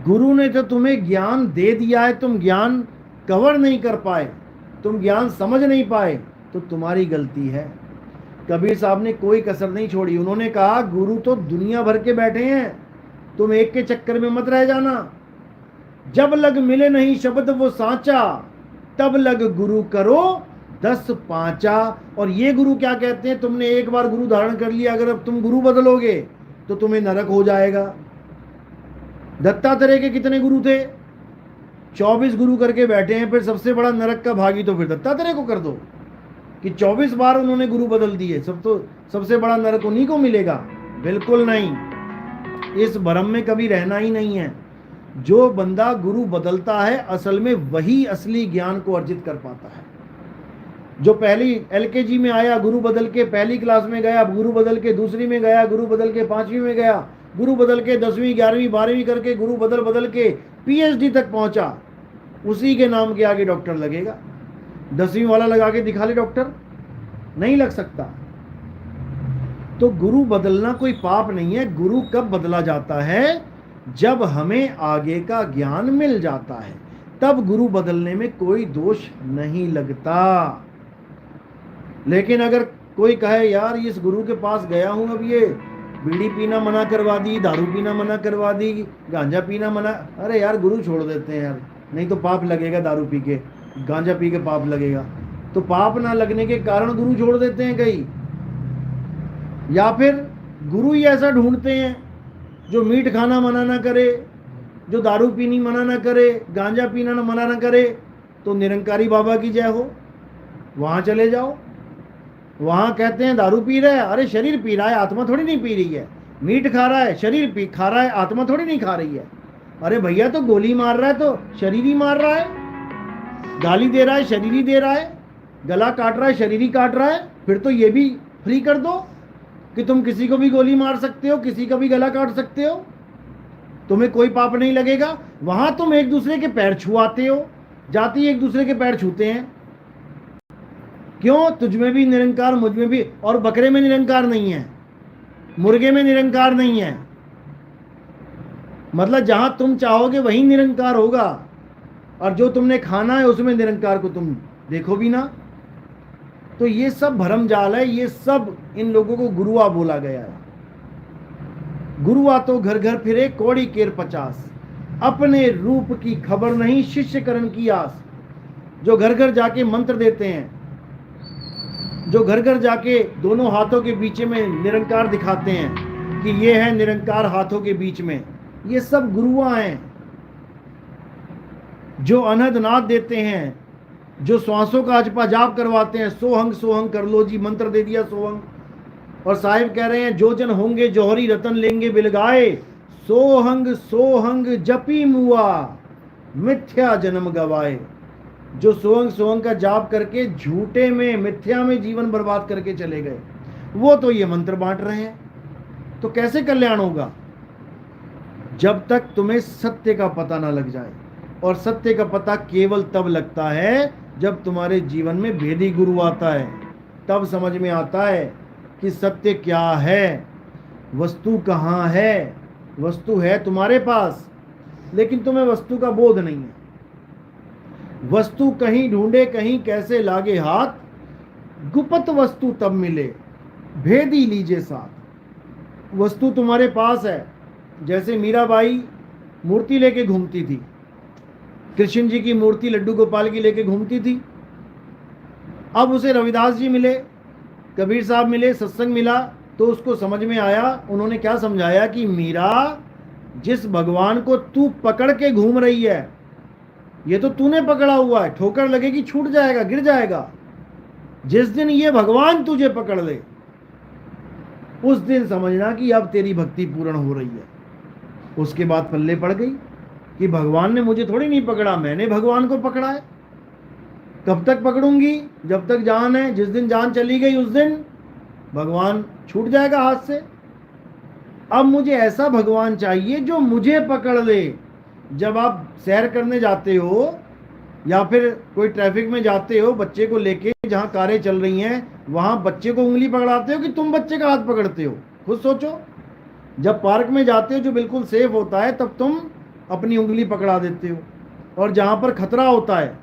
Speaker 1: गुरु ने तो तुम्हें ज्ञान दे दिया है, तुम ज्ञान कवर नहीं कर पाए, तुम ज्ञान समझ नहीं पाए, तो तुम्हारी गलती है। कबीर साहब ने कोई कसर नहीं छोड़ी। उन्होंने कहा गुरु तो दुनिया भर के बैठे हैं, तुम एक के चक्कर में मत रह जाना। जब लग मिले नहीं शब्द वो सांचा, तब लग गुरु करो 10 पांचा। और ये गुरु क्या कहते हैं, तुमने एक बार गुरु धारण कर लिया, अगर अब तुम गुरु बदलोगे तो तुम्हें नरक हो जाएगा। दत्तात्रेय के कितने गुरु थे? 24 गुरु करके बैठे हैं, फिर सबसे बड़ा नरक का भागी तो फिर दत्तात्रेय को कर दो कि 24 बार उन्होंने गुरु बदल दिए, सबसे बड़ा नरक उन्हीं को मिलेगा। बिल्कुल नहीं, इस भ्रम में कभी रहना ही नहीं है। जो बंदा गुरु बदलता है असल में वही असली ज्ञान को अर्जित कर पाता है। जो पहली LKG में आया, गुरु बदल के पहली क्लास में गया, गुरु बदल के दूसरी में गया, गुरु बदल के 5वीं में गया, गुरु बदल के 10वीं 11वीं 12वीं करके गुरु बदल के PhD तक पहुंचा, उसी के नाम के आगे डॉक्टर लगेगा। 10वीं वाला लगा के दिखा ले डॉक्टर, नहीं लग सकता। तो गुरु बदलना कोई पाप नहीं है। गुरु कब बदला जाता है? जब हमें आगे का ज्ञान मिल जाता है, तब गुरु बदलने में कोई दोष नहीं लगता। लेकिन अगर कोई कहे यार इस गुरु के पास गया हूं, अब ये बीड़ी पीना मना करवा दी, दारू पीना मना करवा दी, गांजा पीना मना, अरे यार गुरु छोड़ देते हैं यार, नहीं तो पाप लगेगा, दारू पी के गांजा पी के पाप लगेगा। तो पाप ना लगने के कारण गुरु छोड़ देते हैं कई, या फिर गुरु ही ऐसा ढूंढते हैं जो मीट खाना मना ना करे, जो दारू पीनी मना ना करे, गांजा पीना ना मना ना करे। तो निरंकारी बाबा की जय हो, वहां चले जाओ। वहां कहते हैं दारू पी रहा है, अरे शरीर पी रहा है, आत्मा थोड़ी नहीं पी रही है। मीट खा रहा है, शरीर खा रहा है, आत्मा थोड़ी नहीं खा रही है। अरे भैया तो गोली मार रहा है तो शरीर ही मार रहा है, गाली दे रहा है शरीर ही दे रहा है, गला काट रहा है शरीर ही काट रहा है। फिर तो ये भी फ्री कर दो कि तुम किसी को भी गोली मार सकते हो, किसी का भी गला काट सकते हो, तुम्हें कोई पाप नहीं लगेगा। वहां तुम एक दूसरे के पैर छुआते हो, जाति एक दूसरे के पैर छूते हैं। क्यों? तुझ में भी निरंकार, मुझ में भी। और बकरे में निरंकार नहीं है, मुर्गे में निरंकार नहीं है। मतलब जहां तुम चाहोगे वहीं निरंकार होगा, और जो तुमने खाना है उसमें निरंकार को तुम देखो भी ना। तो ये सब भरम जाल है, ये सब इन लोगों को गुरुआ बोला गया है। गुरुआ तो घर घर फिरे कौड़ी केर 50, अपने रूप की खबर नहीं शिष्य करण की आस। जो घर घर जाके मंत्र देते हैं, जो घर घर जाके दोनों हाथों के बीच में निरंकार दिखाते हैं कि ये है निरंकार हाथों के बीच में, ये सब गुरुआ हैं। जो अनहद नाद देते हैं, जो श्वासों का अजपा जाप करवाते हैं, सोहंग सोहंग कर लो जी, मंत्र दे दिया सोहंग। और साहिब कह रहे हैं जो जन होंगे जौहरी रतन लेंगे बिलगाए, सोहंग सोहंग जपी मुआ मिथ्या जन्म गवाए। जो सोहंग सोहंग का जाप करके झूठे में, मिथ्या में जीवन बर्बाद करके चले गए, वो तो ये मंत्र बांट रहे हैं। तो कैसे कल्याण होगा? जब तक तुम्हें सत्य का पता ना लग जाए। और सत्य का पता केवल तब लगता है जब तुम्हारे जीवन में भेदी गुरु आता है, तब समझ में आता है कि सत्य क्या है, वस्तु कहाँ है। वस्तु है तुम्हारे पास, लेकिन तुम्हें वस्तु का बोध नहीं है। वस्तु कहीं ढूंढे कहीं कैसे लागे हाथ, गुप्त वस्तु तब मिले भेदी लीजिए साथ। वस्तु तुम्हारे पास है, जैसे मीराबाई मूर्ति लेके घूमती थी, कृष्ण जी की मूर्ति लड्डू गोपाल की लेके घूमती थी। अब उसे रविदास जी मिले, कबीर साहब मिले, सत्संग मिला, तो उसको समझ में आया। उन्होंने क्या समझाया कि मीरा, जिस भगवान को तू पकड़ के घूम रही है, ये तो तूने पकड़ा हुआ है, ठोकर लगेगी छूट जाएगा, गिर जाएगा। जिस दिन ये भगवान तुझे पकड़ ले, उस दिन समझना कि अब तेरी भक्ति पूर्ण हो रही है। उसके बाद पल्ले पड़ गई कि भगवान ने मुझे थोड़ी नहीं पकड़ा, मैंने भगवान को पकड़ा है। कब तक पकड़ूंगी? जब तक जान है। जिस दिन जान चली गई उस दिन भगवान छूट जाएगा हाथ से। अब मुझे ऐसा भगवान चाहिए जो मुझे पकड़ ले। जब आप सैर करने जाते हो या फिर कोई ट्रैफिक में जाते हो बच्चे को लेके, जहां कारें चल रही हैं, वहां बच्चे को उंगली पकड़ाते हो कि तुम बच्चे का हाथ पकड़ते हो? खुद सोचो। जब पार्क में जाते हो जो बिल्कुल सेफ होता है, तब तुम अपनी उंगली पकड़ा देते हो। और जहां पर खतरा होता है,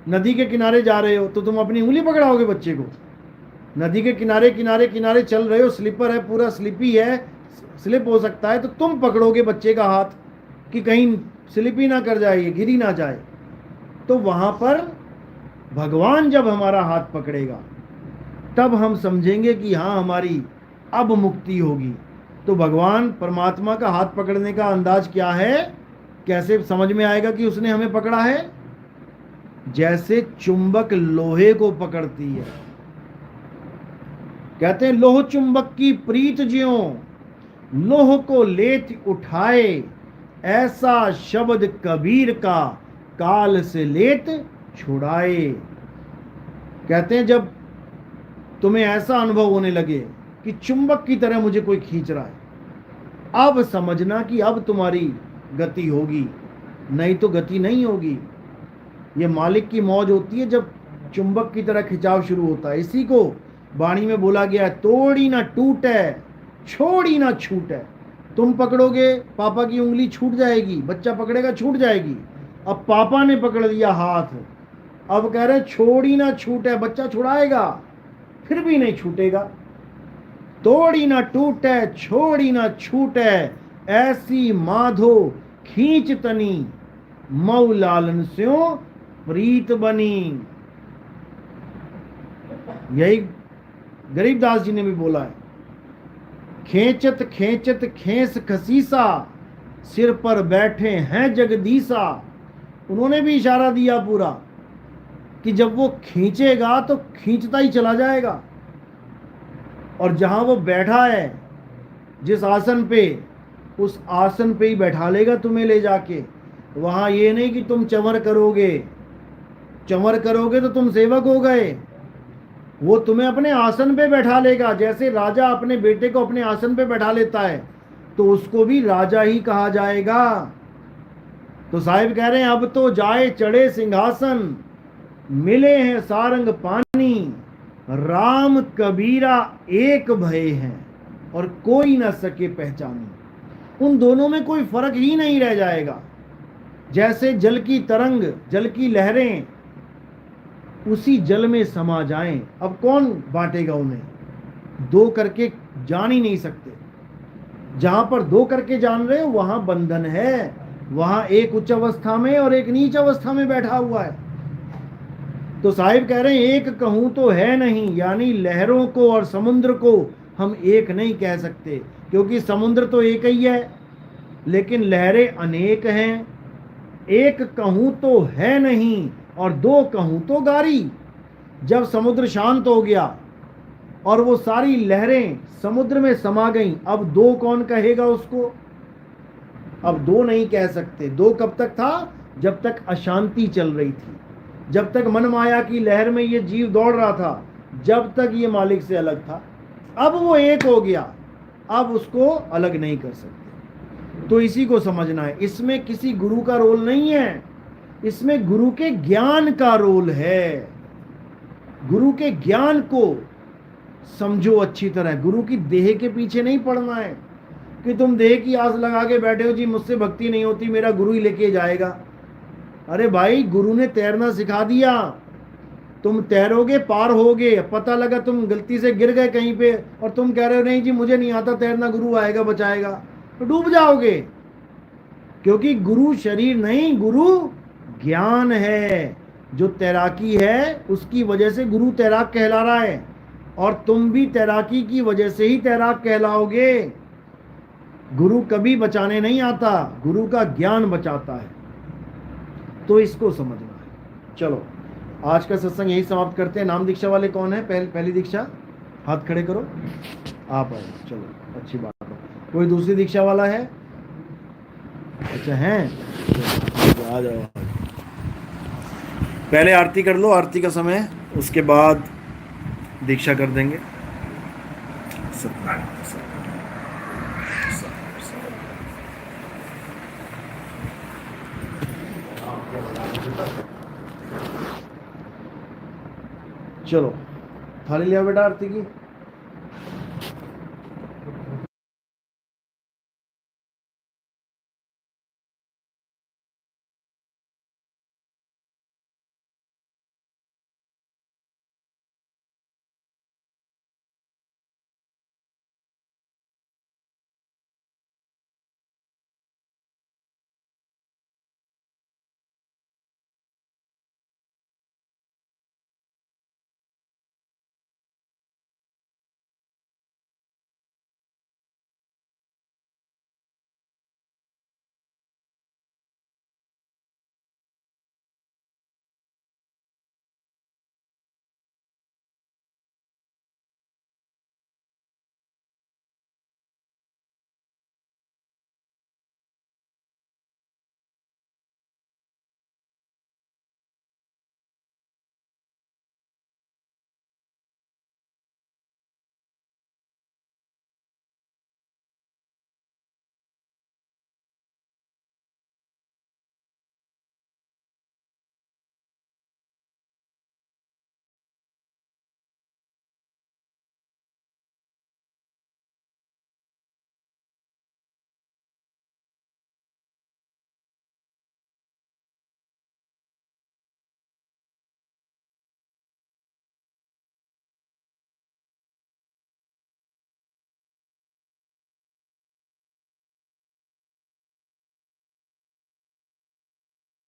Speaker 1: नदी के किनारे जा रहे हो, तो तुम अपनी उंगली पकड़ाओगे बच्चे को? नदी के किनारे किनारे किनारे चल रहे हो, स्लीपर है, पूरा स्लिपी है, स्लिप हो सकता है, तो तुम पकड़ोगे बच्चे का हाथ कि कहीं स्लिप ही ना कर जाए, ये गिरी ना जाए। तो वहां पर भगवान जब हमारा हाथ पकड़ेगा तब हम समझेंगे कि हाँ, हमारी अब मुक्ति होगी। तो भगवान परमात्मा का हाथ पकड़ने का अंदाज क्या है, कैसे समझ में आएगा कि उसने हमें पकड़ा है? जैसे चुंबक लोहे को पकड़ती है। कहते हैं लोह चुंबक की प्रीत ज्यों, लोह को लेत उठाए, ऐसा शब्द कबीर का काल से लेत छुड़ाए। कहते हैं जब तुम्हें ऐसा अनुभव होने लगे कि चुंबक की तरह मुझे कोई खींच रहा है, अब समझना कि अब तुम्हारी गति होगी, नहीं तो गति नहीं होगी। ये मालिक की मौज होती है जब चुंबक की तरह खिंचाव शुरू होता है। इसी को वाणी में बोला गया है, तोड़ी ना टूटे, छोड़ी ना छूटे। तुम पकड़ोगे पापा की उंगली छूट जाएगी, बच्चा पकड़ेगा छूट जाएगी। अब पापा ने पकड़ लिया हाथ, अब कह रहे छोड़ी ना छूटे, बच्चा छुड़ाएगा फिर भी नहीं छूटेगा। तोड़ी ना टूटे, छोड़ी ना छूटे, ऐसी माधो खींच तनी, मऊ लालन स्यों प्रीत बनी। यही गरीबदास जी ने भी बोला है, खेचत खेचत खेस खसीसा, सिर पर बैठे हैं जगदीसा। उन्होंने भी इशारा दिया पूरा कि जब वो खींचेगा तो खींचता ही चला जाएगा, और जहां वो बैठा है जिस आसन पे, उस आसन पे ही बैठा लेगा तुम्हें ले जाके। वहां ये नहीं कि तुम चंवर करोगे, चंवर करोगे तो तुम सेवक हो गए। वो तुम्हें अपने आसन पे बैठा लेगा। जैसे राजा अपने बेटे को अपने आसन पे बैठा लेता है तो उसको भी राजा ही कहा जाएगा। तो साहिब कह रहे हैं अब तो जाए चढ़े सिंहासन, मिले हैं सारंग पानी, राम कबीरा एक भय हैं, और कोई न सके पहचानी। उन दोनों में कोई फर्क ही नहीं रह जाएगा। जैसे जल की तरंग, जल की लहरें उसी जल में समा जाएं, अब कौन बांटेगा उन्हें? दो करके जान ही नहीं सकते। जहां पर दो करके जान रहे हो वहां बंधन है, वहां एक उच्च अवस्था में और एक नीच अवस्था में बैठा हुआ है। तो साहिब कह रहे हैं एक कहूं तो है नहीं, यानी लहरों को और समुद्र को हम एक नहीं कह सकते, क्योंकि समुद्र तो एक ही है लेकिन लहरें अनेक हैं। एक कहूं तो है नहीं और दो कहूं तो गारी। जब समुद्र शांत हो गया और वो सारी लहरें समुद्र में समा गईं, अब दो कौन कहेगा उसको? अब दो नहीं कह सकते। दो कब तक था? जब तक अशांति चल रही थी, जब तक मन माया की लहर में ये जीव दौड़ रहा था, जब तक ये मालिक से अलग था। अब वो एक हो गया, अब उसको अलग नहीं कर सकते। तो इसी को समझना है। इसमें किसी गुरु का रोल नहीं है, इसमें गुरु के ज्ञान का रोल है। गुरु के ज्ञान को समझो अच्छी तरह। गुरु की देह के पीछे नहीं पड़ना है कि तुम देह की आस लगा के बैठे हो, जी मुझसे भक्ति नहीं होती, मेरा गुरु ही लेके जाएगा। अरे भाई, गुरु ने तैरना सिखा दिया, तुम तैरोगे पार होगे। पता लगा तुम गलती से गिर गए कहीं पे और तुम कह रहे हो नहीं जी मुझे नहीं आता तैरना, गुरु आएगा बचाएगा, तो डूब जाओगे। क्योंकि गुरु शरीर नहीं, गुरु ज्ञान है। जो तैराकी है उसकी वजह से गुरु तैराक कहला रहा है, और तुम भी तैराकी की वजह से ही तैराक कहलाओगे। गुरु कभी बचाने नहीं आता, गुरु का ज्ञान बचाता है। तो इसको समझना है। चलो आज का सत्संग यही समाप्त करते हैं। नाम दीक्षा वाले कौन है? पहली दीक्षा हाथ खड़े करो, आप आए। चलो अच्छी बात है। कोई दूसरी दीक्षा वाला है? अच्छा है, आ जाओ। पहले आरती कर लो, आरती का समय, उसके बाद दीक्षा कर देंगे। चलो थाली लिया बेटा आरती की।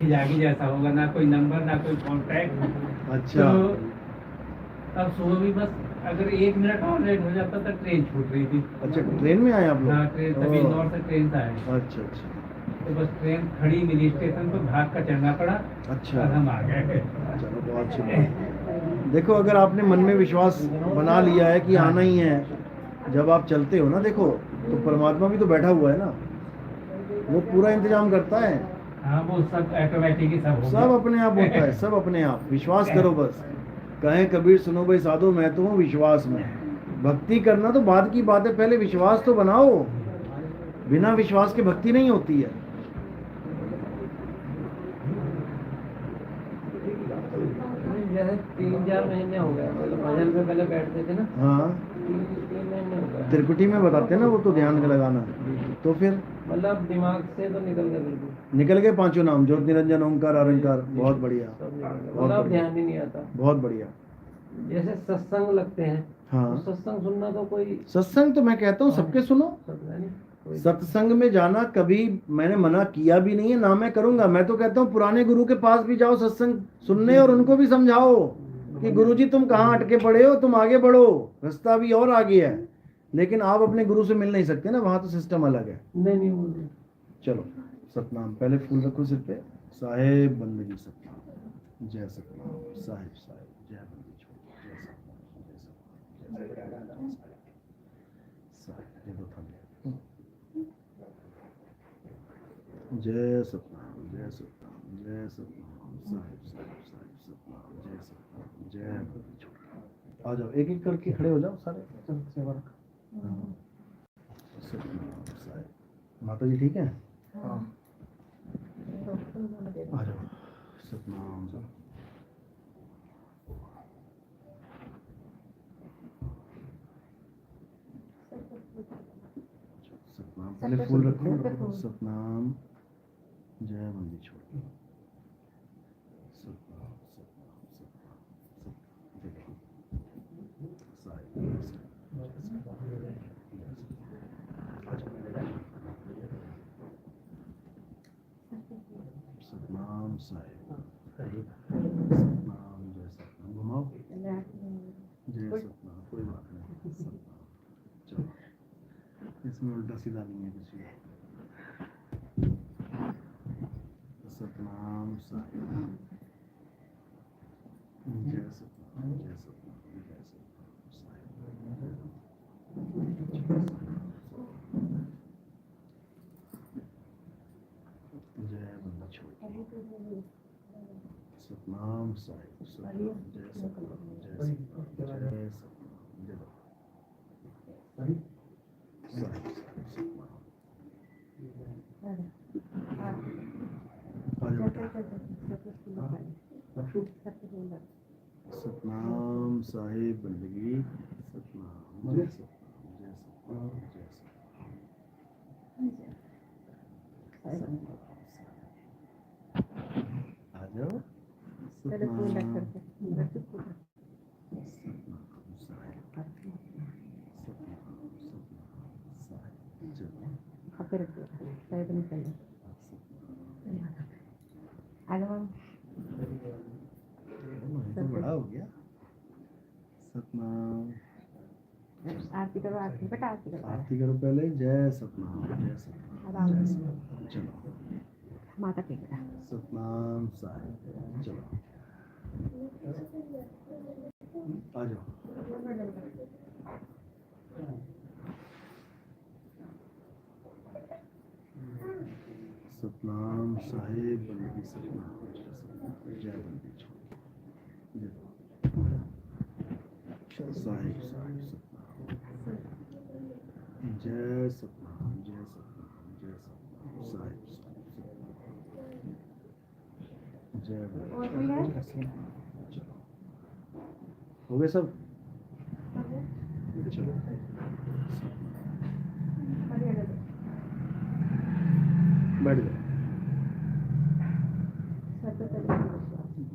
Speaker 2: जागी जैसा होगा, ना कोई नंबर ना कोई कॉन्टैक्ट।
Speaker 1: अच्छा।
Speaker 2: तो तब सुबह भी बस अगर 1 मिनट और लेट हो जाता तो ट्रेन छूट रही थी।
Speaker 1: अच्छा, ट्रेन में आए आप लोग?
Speaker 2: हाँ, ट्रेन तभी
Speaker 1: ओह,
Speaker 2: इंदौर से ट्रेन से आए।
Speaker 1: अच्छा अच्छा
Speaker 2: तो बस ट्रेन खड़ी मिली स्टेशन पर, भाग कर चढ़ना पड़ा
Speaker 1: अच्छा।
Speaker 2: और हम आ गए।
Speaker 1: चलो, बहुत अच्छी बात। देखो, अगर आपने मन में विश्वास बना लिया है कि आना ही है, जब आप चलते हो ना, देखो, तो परमात्मा भी तो बैठा हुआ है ना, वो पूरा इंतजाम करता है।
Speaker 2: हाँ, वो सब ऑटोमेटिक ही सब हो
Speaker 1: सब
Speaker 2: गया।
Speaker 1: अपने आप होता है, सब अपने आप। विश्वास करो बस। कहें कबीर सुनो भाई साधो, मैं तो हूँ विश्वास में। भक्ति करना तो बाद की बात है, पहले विश्वास तो बनाओ। बिना विश्वास के भक्ति नहीं होती है।
Speaker 2: जैसे 3-4 महीने हो गए, मतलब भजन में पहले बैठते थे ना।
Speaker 1: हाँ,
Speaker 2: 3 महीने हो गए।
Speaker 1: त्रिकुटी में बताते हैं ना वो तो, ध्यान का लगाना। तो फिर
Speaker 2: मतलब दिमाग से तो निकल गए बिल्कुल।
Speaker 1: निकल गए पांचों नाम, ज्योत निरंजन ओंकार अरंकार। बहुत बढ़िया,
Speaker 2: सब निकल गए,
Speaker 1: बहुत
Speaker 2: मतलब
Speaker 1: बढ़िया,
Speaker 2: ध्यान ही नहीं आता।
Speaker 1: बहुत बढ़िया।
Speaker 2: जैसे सत्संग लगते हैं, तो
Speaker 1: हाँ,
Speaker 2: सत्संग सुनना तो कोई
Speaker 1: सत्संग तो मैं कहता हूँ सबके सुनो।
Speaker 2: सब है नहीं कोई।
Speaker 1: सत्संग में जाना कभी मैंने मना किया भी नहीं है, ना मैं करूंगा। मैं तो कहता हूँ पुराने गुरु के पास भी जाओ सत्संग सुनने, और उनको भी समझाओ कि गुरुजी तुम कहाँ अटके पड़े हो, तुम आगे बढ़ो, रास्ता भी और आगे है। लेकिन आप अपने गुरु से मिल नहीं सकते ना, वहां तो सिस्टम अलग है।
Speaker 2: नहीं नहीं बोलते।
Speaker 1: चलो, सतनाम। पहले फूल रखो सिर पे। साहेब बंदगी सतनाम, जय सतनाम। साहेब साहेब, जय बंदी छोड़, जय सतनाम, जय सतनाम, जय सतनाम, साहेब ये दो थाली। जय सतनाम, जय सतनाम, जय सतनाम, साहेब साहेब साहेब सतनाम, जय सतनाम, जय बंदी छोड़। आ जाओ, एक एक करके खड़े हो जाओ सारे। सेवा रख। हाँ, सतनाम साहेब। माता जी ठीक है? हाँ, आ जाओ। सतनाम सतनाम। पहले फूल रखो। सतनाम, जय बंदी छोड़। सतनाम सतनाम सतनाम सतनाम। देखो, साहिब सतनाम साहिब। सतनाम, जय सतनाम। घुमाओ। जय सतनाम। कोई बात नहीं, सतनाम। चलो, इसमें उल्टा सीधा नहीं है कुछ भी। सतनाम साहिब, जय सतनाम, जय सतनाम, जय सतनाम साहिब। जय बंदा छोड़। सतनाम साहिब, सतनाम, जय सतनाम, जय सतनाम, जय सतनाम, जय साहिब साहिब सतनाम। आ जाओ बेटा। सतनाम साहिब बंदगी सतनाम, जय सतनाम, जय सतनाम, जय सतनाम। आ जाओ। सतनाम, सतनाम साहिब, सतनाम सतनाम साहिब। चलो, तो बड़ा हो गया। सतनाम।
Speaker 3: आरती करो, आरती बेटा, आरती करो।
Speaker 1: आरती करो पहले। जय सतनाम, जय सतनाम, जय सतनाम। चलो,
Speaker 3: माता के बेटा।
Speaker 1: सतनाम साहिब। चलो, आ जाओ। सतनाम साहिब बंदगी सतनाम, जय सतनाम, जय बंदी छोड़। साहिब साहिब सतनाम, जय सतनाम, जय सतनाम, जय सतनाम साहिब साहिब सतनाम, जय बंदी। चलो, हो गए सब? चलो, बैठ जाओ।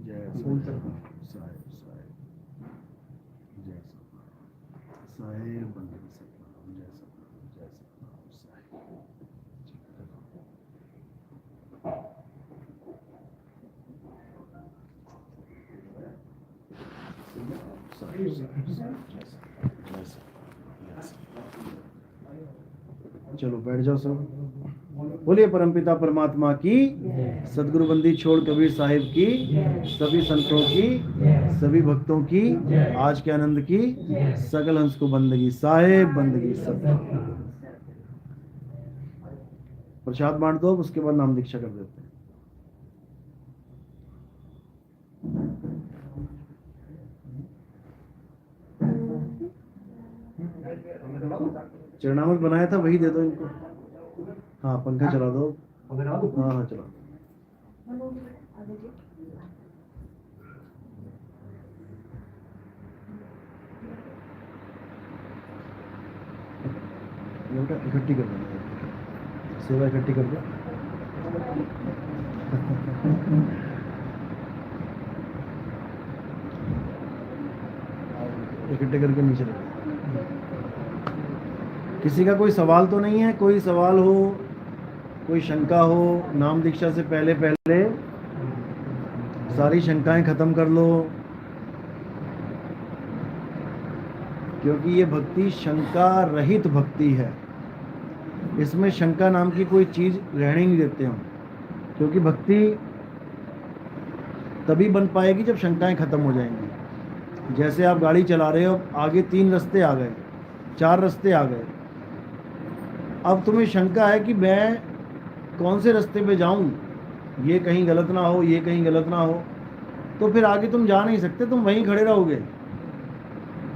Speaker 1: जय सतनाम साहिब साहिब, जय सतनाम साहिब बंदगी सतनाम, जय सतनाम, जय सतनाम साहिब। चलो बैठ जाओ सब। बोलिए परमपिता परमात्मा की, सदगुरु बंदी छोड़ कबीर साहिब की, सभी संतों की, सभी भक्तों की, आज के आनंद की, सकल हंस को बंदगी साहेब बंदगी सब। प्रसाद बांट दो, उसके बाद नाम दीक्षा कर देते हैं। चरणामृत बनाया था वही दे दो इनको। हाँ पंखा चला दो। हाँ हाँ चला दो। ये बेटा इकट्ठी कर देना, सेवा इकट्ठी कर दो। इकट्ठे करके नीचे रखो। किसी का कोई सवाल तो नहीं है? कोई सवाल हो, कोई शंका हो, नाम दीक्षा से पहले पहले सारी शंकाएं खत्म कर लो, क्योंकि ये भक्ति शंका रहित भक्ति है। इसमें शंका नाम की कोई चीज रहने नहीं देते हम, क्योंकि भक्ति तभी बन पाएगी जब शंकाएं खत्म हो जाएंगी। जैसे आप गाड़ी चला रहे हो, आगे 3 रास्ते आ गए, 4 रास्ते आ गए, अब तुम्हें शंका है कि मैं कौन से रास्ते पे जाऊं, ये कहीं गलत ना हो, ये कहीं गलत ना हो, तो फिर आगे तुम जा नहीं सकते, तुम वहीं खड़े रहोगे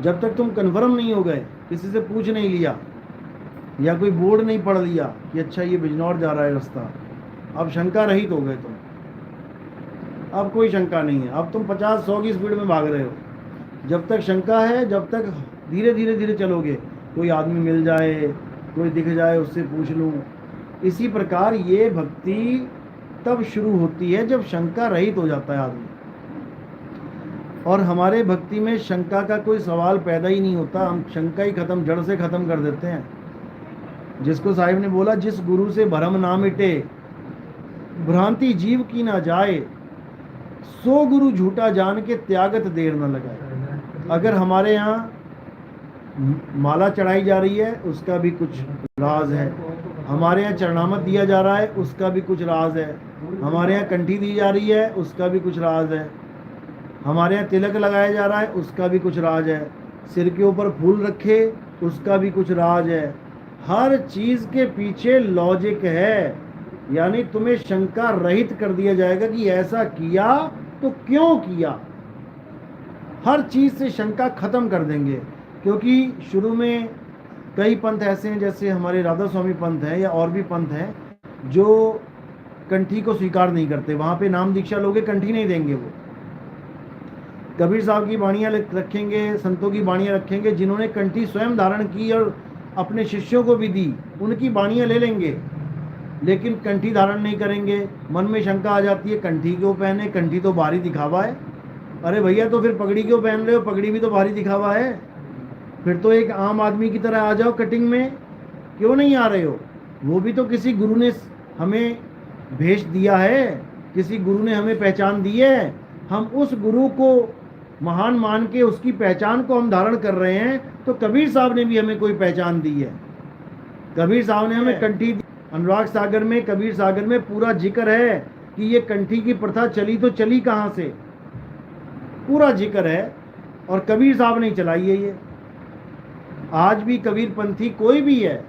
Speaker 1: जब तक तुम कन्फर्म नहीं हो गए, किसी से पूछ नहीं लिया या कोई बोर्ड नहीं पढ़ लिया कि अच्छा ये बिजनौर जा रहा है रास्ता। अब शंका रहित हो गए तुम, अब कोई शंका नहीं है। अब तुम 50-100 की स्पीड में भाग रहे हो। जब तक शंका है, जब तक धीरे धीरे धीरे चलोगे, कोई आदमी मिल जाए, कोई दिख जाए, उससे पूछ लूँ। इसी प्रकार ये भक्ति तब शुरू होती है जब शंका रहित हो जाता है आदमी। और हमारे भक्ति में शंका का कोई सवाल पैदा ही नहीं होता, हम शंका ही खत्म, जड़ से खत्म कर देते हैं। जिसको साहिब ने बोला, जिस गुरु से भरम ना मिटे, भ्रांति जीव की ना जाए, सो गुरु झूठा जान के त्यागत देर न लगाए। अगर हमारे यहाँ माला चढ़ाई जा रही है, उसका भी कुछ राज है। हमारे यहाँ चरणामत दिया जा रहा है, उसका भी कुछ राज है। हमारे यहाँ कंठी दी जा रही है, उसका भी कुछ राज है। हमारे यहाँ तिलक लगाया जा रहा है, उसका भी कुछ राज है। सिर के ऊपर फूल रखे, उसका भी कुछ राज है। हर चीज के पीछे लॉजिक है, यानी तुम्हें शंका रहित कर दिया जाएगा कि ऐसा किया तो क्यों किया। हर चीज से शंका खत्म कर देंगे, क्योंकि शुरू में कई पंथ ऐसे हैं, जैसे हमारे राधा स्वामी पंथ हैं या और भी पंथ हैं, जो कंठी को स्वीकार नहीं करते। वहां पे नाम दीक्षा लोगे, कंठी नहीं देंगे। वो कबीर साहब की बाणियाँ रखेंगे, संतों की बाणियाँ रखेंगे, जिन्होंने कंठी स्वयं धारण की और अपने शिष्यों को भी दी, उनकी बाणियाँ ले लेंगे, लेकिन कंठी धारण नहीं करेंगे। मन में शंका आ जाती है, कंठी क्यों पहने, कंठी तो बाहरी दिखावा है। अरे भैया, तो फिर पगड़ी क्यों पहन रहे हो, पगड़ी भी तो बाहरी दिखावा है। फिर तो एक आम आदमी की तरह आ जाओ कटिंग में, क्यों नहीं आ रहे हो? वो भी तो किसी गुरु ने हमें भेष दिया है, किसी गुरु ने हमें पहचान दी है। हम उस गुरु को महान मान के उसकी पहचान को हम धारण कर रहे हैं, तो कबीर साहब ने भी हमें कोई पहचान दी है। कबीर साहब ने हमें कंठी दी। अनुराग सागर में, कबीर सागर में पूरा जिक्र है कि ये कंठी की प्रथा चली तो चली कहाँ से, पूरा जिक्र है। और कबीर साहब ने चलाई है ये। आज भी कबीर पंथी कोई भी है,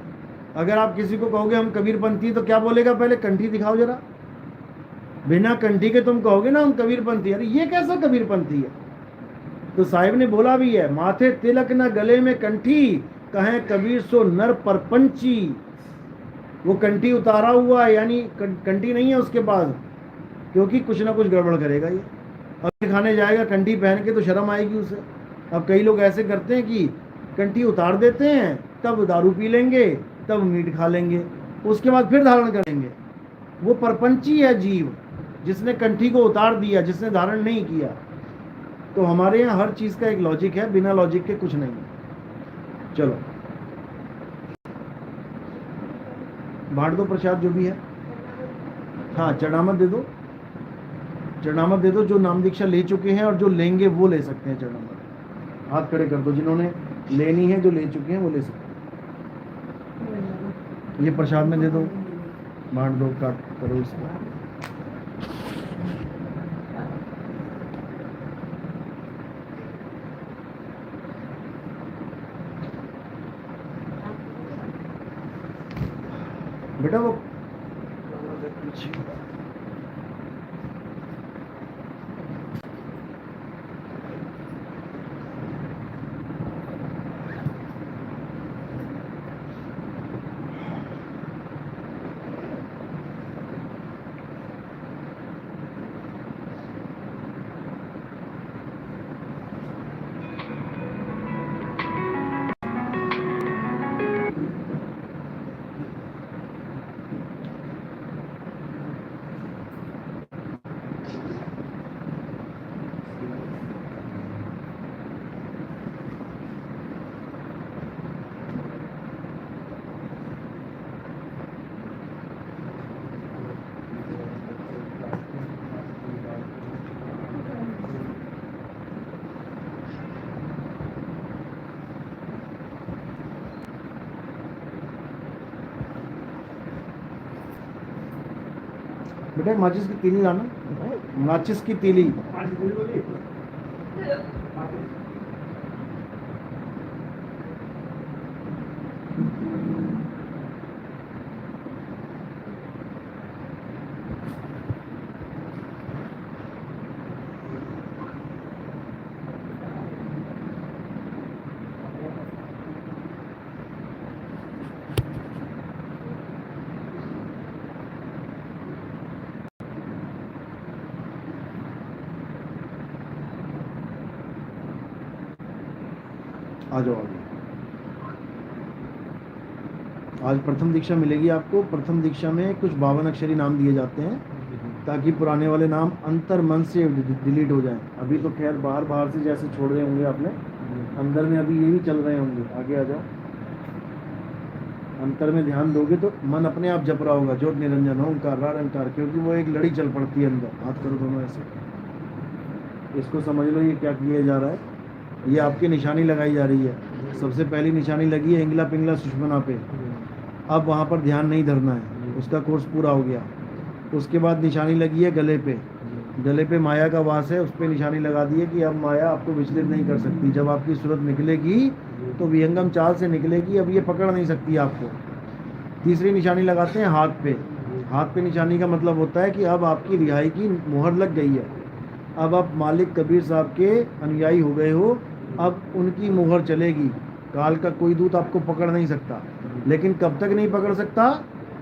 Speaker 1: अगर आप किसी को कहोगे हम कबीर पंथी, तो क्या बोलेगा? पहले कंठी दिखाओ जरा। बिना कंठी के तुम कहोगे ना हम कबीर पंथी, अरे ये कैसा कबीर पंथी है? तो साहिब ने बोला भी है, माथे तिलक न गले में कंठी, कहें कबीर सो नर परपंची। वो कंठी उतारा हुआ है, यानी कंठी नहीं है उसके पास, क्योंकि कुछ ना कुछ गड़बड़ करेगा ये। अब खाने जाएगा कंठी पहन के तो शर्म आएगी उसे। अब कई लोग ऐसे करते हैं कि कंठी उतार देते हैं, तब दारू पी लेंगे, तब मीट खा लेंगे, उसके बाद फिर धारण करेंगे। वो परपंची है जीव, जिसने कंठी को उतार दिया, जिसने धारण नहीं किया। तो हमारे यहाँ हर चीज़ का एक लॉजिक है, बिना लॉजिक के कुछ नहीं है। चलो बांट दो प्रसाद जो भी है। हाँ चरणामत दे दो, चरणामत दे दो। जो नाम दीक्षा ले चुके हैं और जो लेंगे वो ले सकते हैं चरणामत। हाथ खड़े कर दो, जिन्होंने लेनी है, जो ले चुके हैं वो ले सकते हैं। ये प्रसाद में दे दो, बांट दो, काट करो इसको। बेटा वो बेटा माचिस की तीली लाना, माचिस की तीली। आ जाओ आगे। आज प्रथम दीक्षा मिलेगी आपको। प्रथम दीक्षा में कुछ 52 अक्षरी नाम दिए जाते हैं ताकि पुराने वाले नाम अंतर मन से डिलीट हो जाएं। अभी तो खैर बाहर से जैसे छोड़ रहे होंगे आपने, अंदर में अभी ये भी चल रहे होंगे। आगे आ जाओ। अंतर में ध्यान दोगे तो मन अपने आप जप रहा होगा, ज्योत निरंजन ओंकार रारंकार, क्योंकि वो एक लड़ी चल पड़ती है अंदर। हाथ करो दोनों ऐसे। इसको समझ लो ये क्या किया जा रहा है। ये आपकी निशानी लगाई जा रही है। सबसे पहली निशानी लगी है इंगला पिंगला सुषमना पे। अब वहाँ पर ध्यान नहीं धरना है, उसका कोर्स पूरा हो गया। उसके बाद निशानी लगी है गले पे। गले पे माया का वास है, उस पर निशानी लगा दी है कि अब माया आपको विचलित नहीं कर सकती। जब आपकी सूरत निकलेगी तो विहंगम चाल से निकलेगी, अब ये पकड़ नहीं सकती आपको। तीसरी निशानी लगाते हैं हाथ पे। हाथ पे निशानी का मतलब होता है कि अब आपकी रिहाई की मुहर लग गई है। अब आप मालिक कबीर साहब के अनुयायी हो गए हो, अब उनकी मुहर चलेगी। काल का कोई दूत आपको पकड़ नहीं सकता। लेकिन कब तक नहीं पकड़ सकता?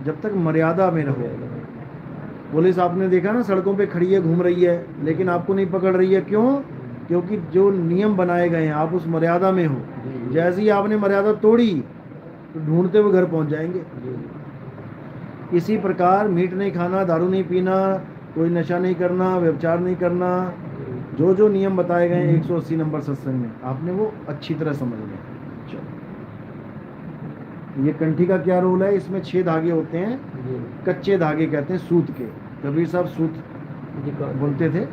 Speaker 1: जब तक मर्यादा में रहो। पुलिस आपने देखा ना, सड़कों पे खड़ी है, घूम रही है, लेकिन आपको नहीं पकड़ रही है। क्यों? क्योंकि जो नियम बनाए गए हैं आप उस मर्यादा में हो। जैसे ही आपने मर्यादा तोड़ी तो ढूंढते हुए घर पहुंच जाएंगे। इसी प्रकार मीट नहीं खाना, दारू नहीं पीना, कोई नशा नहीं करना, व्यभिचार नहीं करना, जो जो नियम बताए गए 180 नंबर सत्संग में, आपने वो अच्छी तरह समझ लिया। ये कंठी का क्या रोल है? इसमें 6 धागे होते हैं, कच्चे धागे कहते हैं सूत के। कबीर साहब सूत बोलते थे।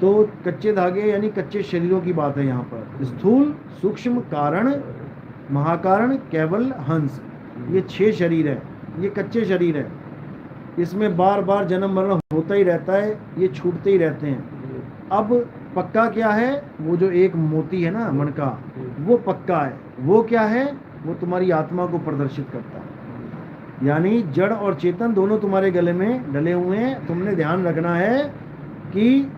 Speaker 1: तो कच्चे धागे यानी कच्चे शरीरों की बात है यहाँ पर। स्थूल, सूक्ष्म, कारण, महाकारण, केवल, हंस, ये 6 शरीर है। ये कच्चे शरीर है। इसमें बार बार जन्म मरण होता ही रहता है, ये छूटते ही रहते हैं। अब पक्का क्या है? वो जो एक मोती है ना मन का, वो पक्का है। वो क्या है? वो तुम्हारी आत्मा को प्रदर्शित करता है। यानी जड़ और चेतन दोनों तुम्हारे गले में डले हुए हैं। तुमने ध्यान रखना है कि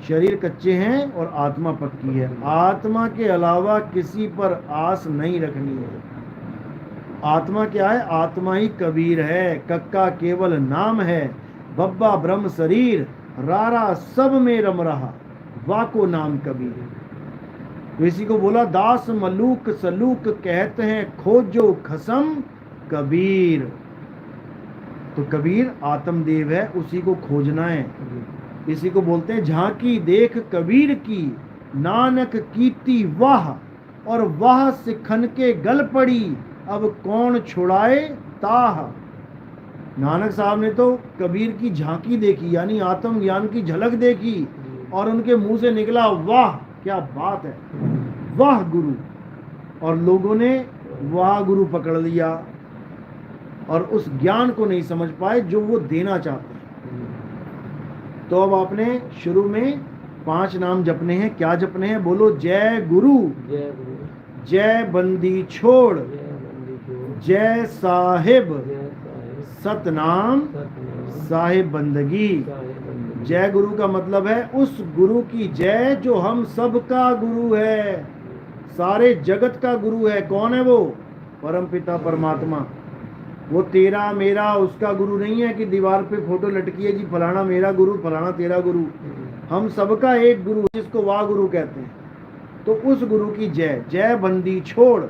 Speaker 1: शरीर कच्चे हैं और आत्मा पक्की है। आत्मा के अलावा किसी पर आस नहीं रखनी है। आत्मा क्या है? आत्मा ही कबीर है। कक्का केवल नाम है, बब्बा ब्रह्म शरीर, रारा सब में रम रहा, वाको नाम कबीर। तो इसी को बोला दास मलूक सलूक कहते हैं, खोजो खसम कबीर। तो कबीर आत्मदेव है, उसी को खोजना है। इसी को बोलते हैं झांकी देख कबीर की, नानक कीती वाह, और वाह सिखन के गल पड़ी, अब कौन छुड़ाए ताह। नानक साहब ने तो कबीर की झांकी देखी, यानी आत्म ज्ञान की झलक देखी, और उनके मुंह से निकला वाह, क्या बात है। वाह गुरु, और लोगों ने वाह गुरु पकड़ लिया और उस ज्ञान को नहीं समझ पाए जो वो देना चाहते हैं। तो अब आपने शुरू में 5 नाम जपने हैं। क्या जपने हैं? बोलो, जय गुरु,
Speaker 4: जय गुरु,
Speaker 1: जय बंदी छोड़,
Speaker 4: जय बंदी जो,
Speaker 1: जय साहिब,
Speaker 4: जय साहिब,
Speaker 1: सतनाम,
Speaker 4: सतनाम,
Speaker 1: साहिब बंदगी।
Speaker 4: साहिब बंदी।
Speaker 1: जय गुरु का मतलब है उस गुरु की जय जो हम सबका गुरु है, सारे जगत का गुरु है। कौन है वो? परम पिता परमात्मा। वो तेरा मेरा उसका गुरु नहीं है कि दीवार पे फोटो लटकी है जी, फलाना मेरा गुरु, फलाना तेरा गुरु। हम सबका एक गुरु जिसको वाह गुरु कहते हैं। तो उस गुरु की जय। जय बंदी छोड़,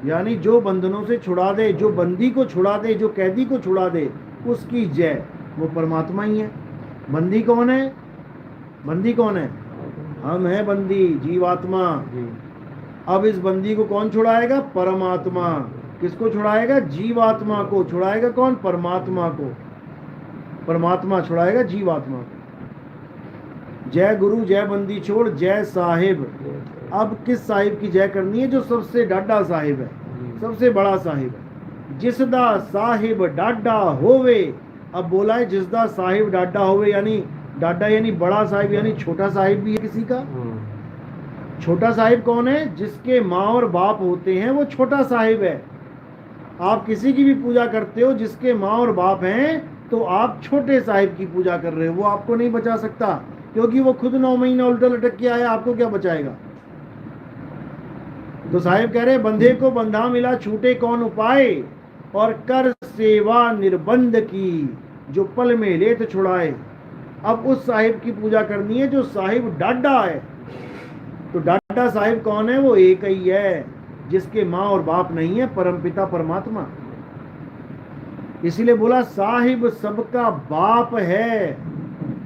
Speaker 1: यानी जो बंधनों से छुड़ा दे, जो बंदी को छुड़ा दे, जो कैदी को छुड़ा दे, उसकी जय। वो परमात्मा ही है। बंदी कौन है? बंदी कौन है? हम हैं बंदी, जीवात्मा।
Speaker 4: जी,
Speaker 1: अब इस बंदी को कौन छुड़ाएगा? परमात्मा। किसको छुड़ाएगा? जीवात्मा को। छुड़ाएगा कौन? परमात्मा को। परमात्मा छुड़ाएगा जीवात्मा को। जय गुरु, जय बंदी छोड़, जय साहिब।
Speaker 4: जय साहिब।
Speaker 1: अब किस साहिब की जय करनी है? जो सबसे डाडा साहिब है,
Speaker 4: जी,
Speaker 1: सबसे बड़ा साहिब है। जिसदा साहिब डाडा होवे। अब बोला है जिसदा साहिब डाडा होवे, यानी डाडा यानी बड़ा साहिब, यानी छोटा साहिब भी है किसी का।
Speaker 4: हाँ,
Speaker 1: छोटा साहिब कौन है? जिसके माँ और बाप होते हैं, वो छोटा साहिब है। आप किसी की भी पूजा करते हो जिसके माँ और बाप हैं, तो आप छोटे साहिब की पूजा कर रहे हो। वो आपको नहीं बचा सकता, क्योंकि वो खुद 9 महीना उल्टा लटक के आया, आपको क्या बचाएगा? तो साहिब कह रहे, बंधे को बंधा मिला, छूटे कौन उपाय, और कर सेवा निर्बंध की, जो पल में ले तो छुड़ाए। अब उस साहिब की पूजा करनी है जो साहिब डाडा है। तो डाडा साहिब कौन है? वो एक ही है, जिसके माँ और बाप नहीं है, परमपिता परमात्मा। इसीलिए बोला साहिब सबका बाप है,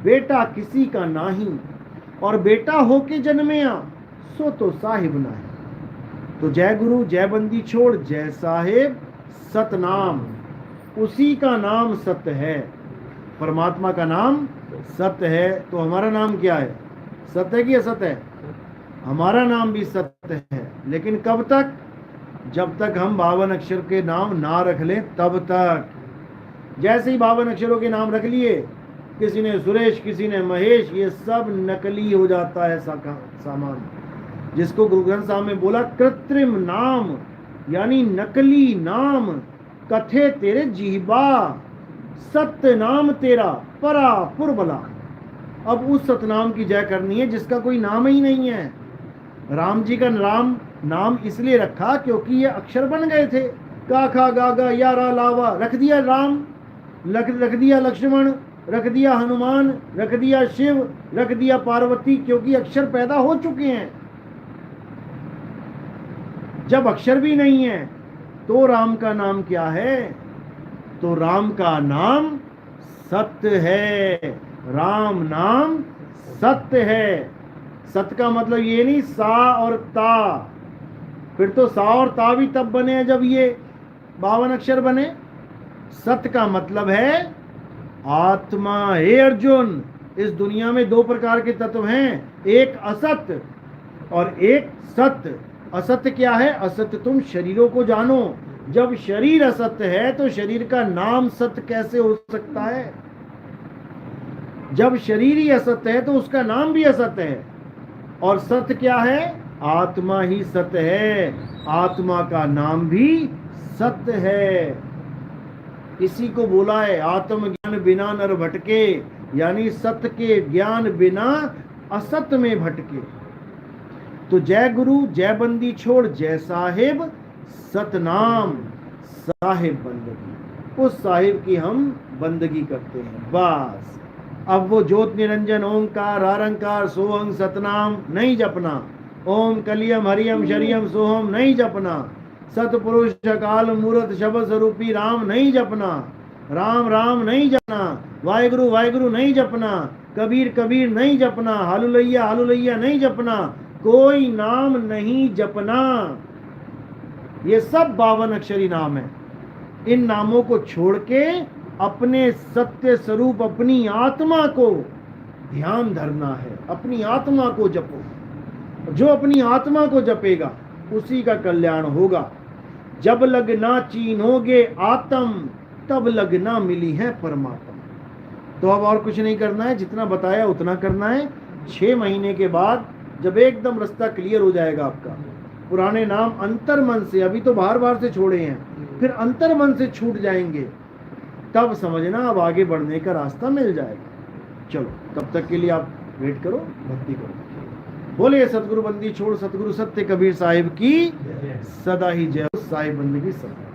Speaker 1: बेटा किसी का नाही, और बेटा होके जन्मया सो तो साहिब ना है। तो जय गुरु, जय बंदी छोड़, जय साहिब, सतनाम। उसी का नाम सत्य है। परमात्मा का नाम सत्य है। तो हमारा नाम क्या है? सत्य है कि असत्य है? हमारा नाम भी सत्य है। लेकिन कब तक? जब तक हम 52 अक्षर के नाम ना रख लें, तब तक। जैसे ही 52 अक्षरों के नाम रख लिए, किसी ने सुरेश, किसी ने महेश, ये सब नकली हो जाता है सामान। जिसको गुरु ग्रंथ साहब में बोला कृत्रिम नाम, यानी नकली नाम। कथे तेरे जीवा, सत्य नाम तेरा परा पुरबला। अब उस सतनाम की जय करनी है जिसका कोई नाम ही नहीं है। राम जी का नाम इसलिए रखा क्योंकि ये अक्षर बन गए थे। का खा गा गा या रा लावा, रख दिया राम, रख दिया लक्ष्मण, रख दिया हनुमान, रख दिया शिव, रख दिया पार्वती, क्योंकि अक्षर पैदा हो चुके हैं। जब अक्षर भी नहीं है तो राम का नाम क्या है? तो राम का नाम सत्य है। राम नाम सत्य है। सत्य का मतलब ये नहीं सा और ता, फिर तो सा और ता भी तब बने हैं जब ये 52 अक्षर बने। सत्य का मतलब है आत्मा। हे अर्जुन, इस दुनिया में 2 प्रकार के तत्व हैं, एक असत्य और एक सत्य। असत्य क्या है? असत्य तुम शरीरों को जानो। जब शरीर असत्य है तो शरीर का नाम सत्य कैसे हो सकता है? जब शरीर ही असत्य है तो उसका नाम भी असत्य है। और सत्य क्या है? आत्मा ही सत्य है। आत्मा का नाम भी सत्य है। इसी को बोला है आत्मज्ञान बिना नर भटके, यानी सत्य के ज्ञान बिना असत्य में भटके। तो जय गुरु, जय बंदी छोड़, जय साहिब, सतनाम, साहिब बंदगी। उस साहिब की हम बंदगी करते हैं, बस। अब वो ज्योत निरंजन ओंकार आरंकार सोहं सतनाम नहीं जपना। ओम कलियम हरियम शरियम सोहम नहीं जपना। सतपुरुष अकाल मूर्त शब्द स्वरूपी राम नहीं जपना। राम राम नहीं जपना। वाहिगुरु वाहिगुरु नहीं जपना। कबीर कबीर नहीं जपना। हालुलैया हालुलैया नहीं जपना। कोई नाम नहीं जपना। ये सब 52 अक्षरी नाम है। इन नामों को छोड़ के अपने सत्य स्वरूप अपनी आत्मा को ध्यान धरना है। अपनी आत्मा को जपो। जो अपनी आत्मा को जपेगा उसी का कल्याण होगा। जब लग ना चीनोगे आत्म, तब लग ना मिली है परमात्मा। तो अब और कुछ नहीं करना है, जितना बताया उतना करना है। 6 महीने के बाद जब एकदम रास्ता क्लियर हो जाएगा आपका, पुराने नाम अंतर मन से, अभी तो बाहर बाहर से छोड़े हैं, फिर अंतर मन से छूट जाएंगे, तब समझना अब आगे बढ़ने का रास्ता मिल जाएगा। चलो तब तक के लिए आप वेट करो, भक्ति करो। बोले सतगुरु बंदी छोड़ सतगुरु सत्य कबीर साहिब की सदा ही जय हो। साहिब बंदगी सब।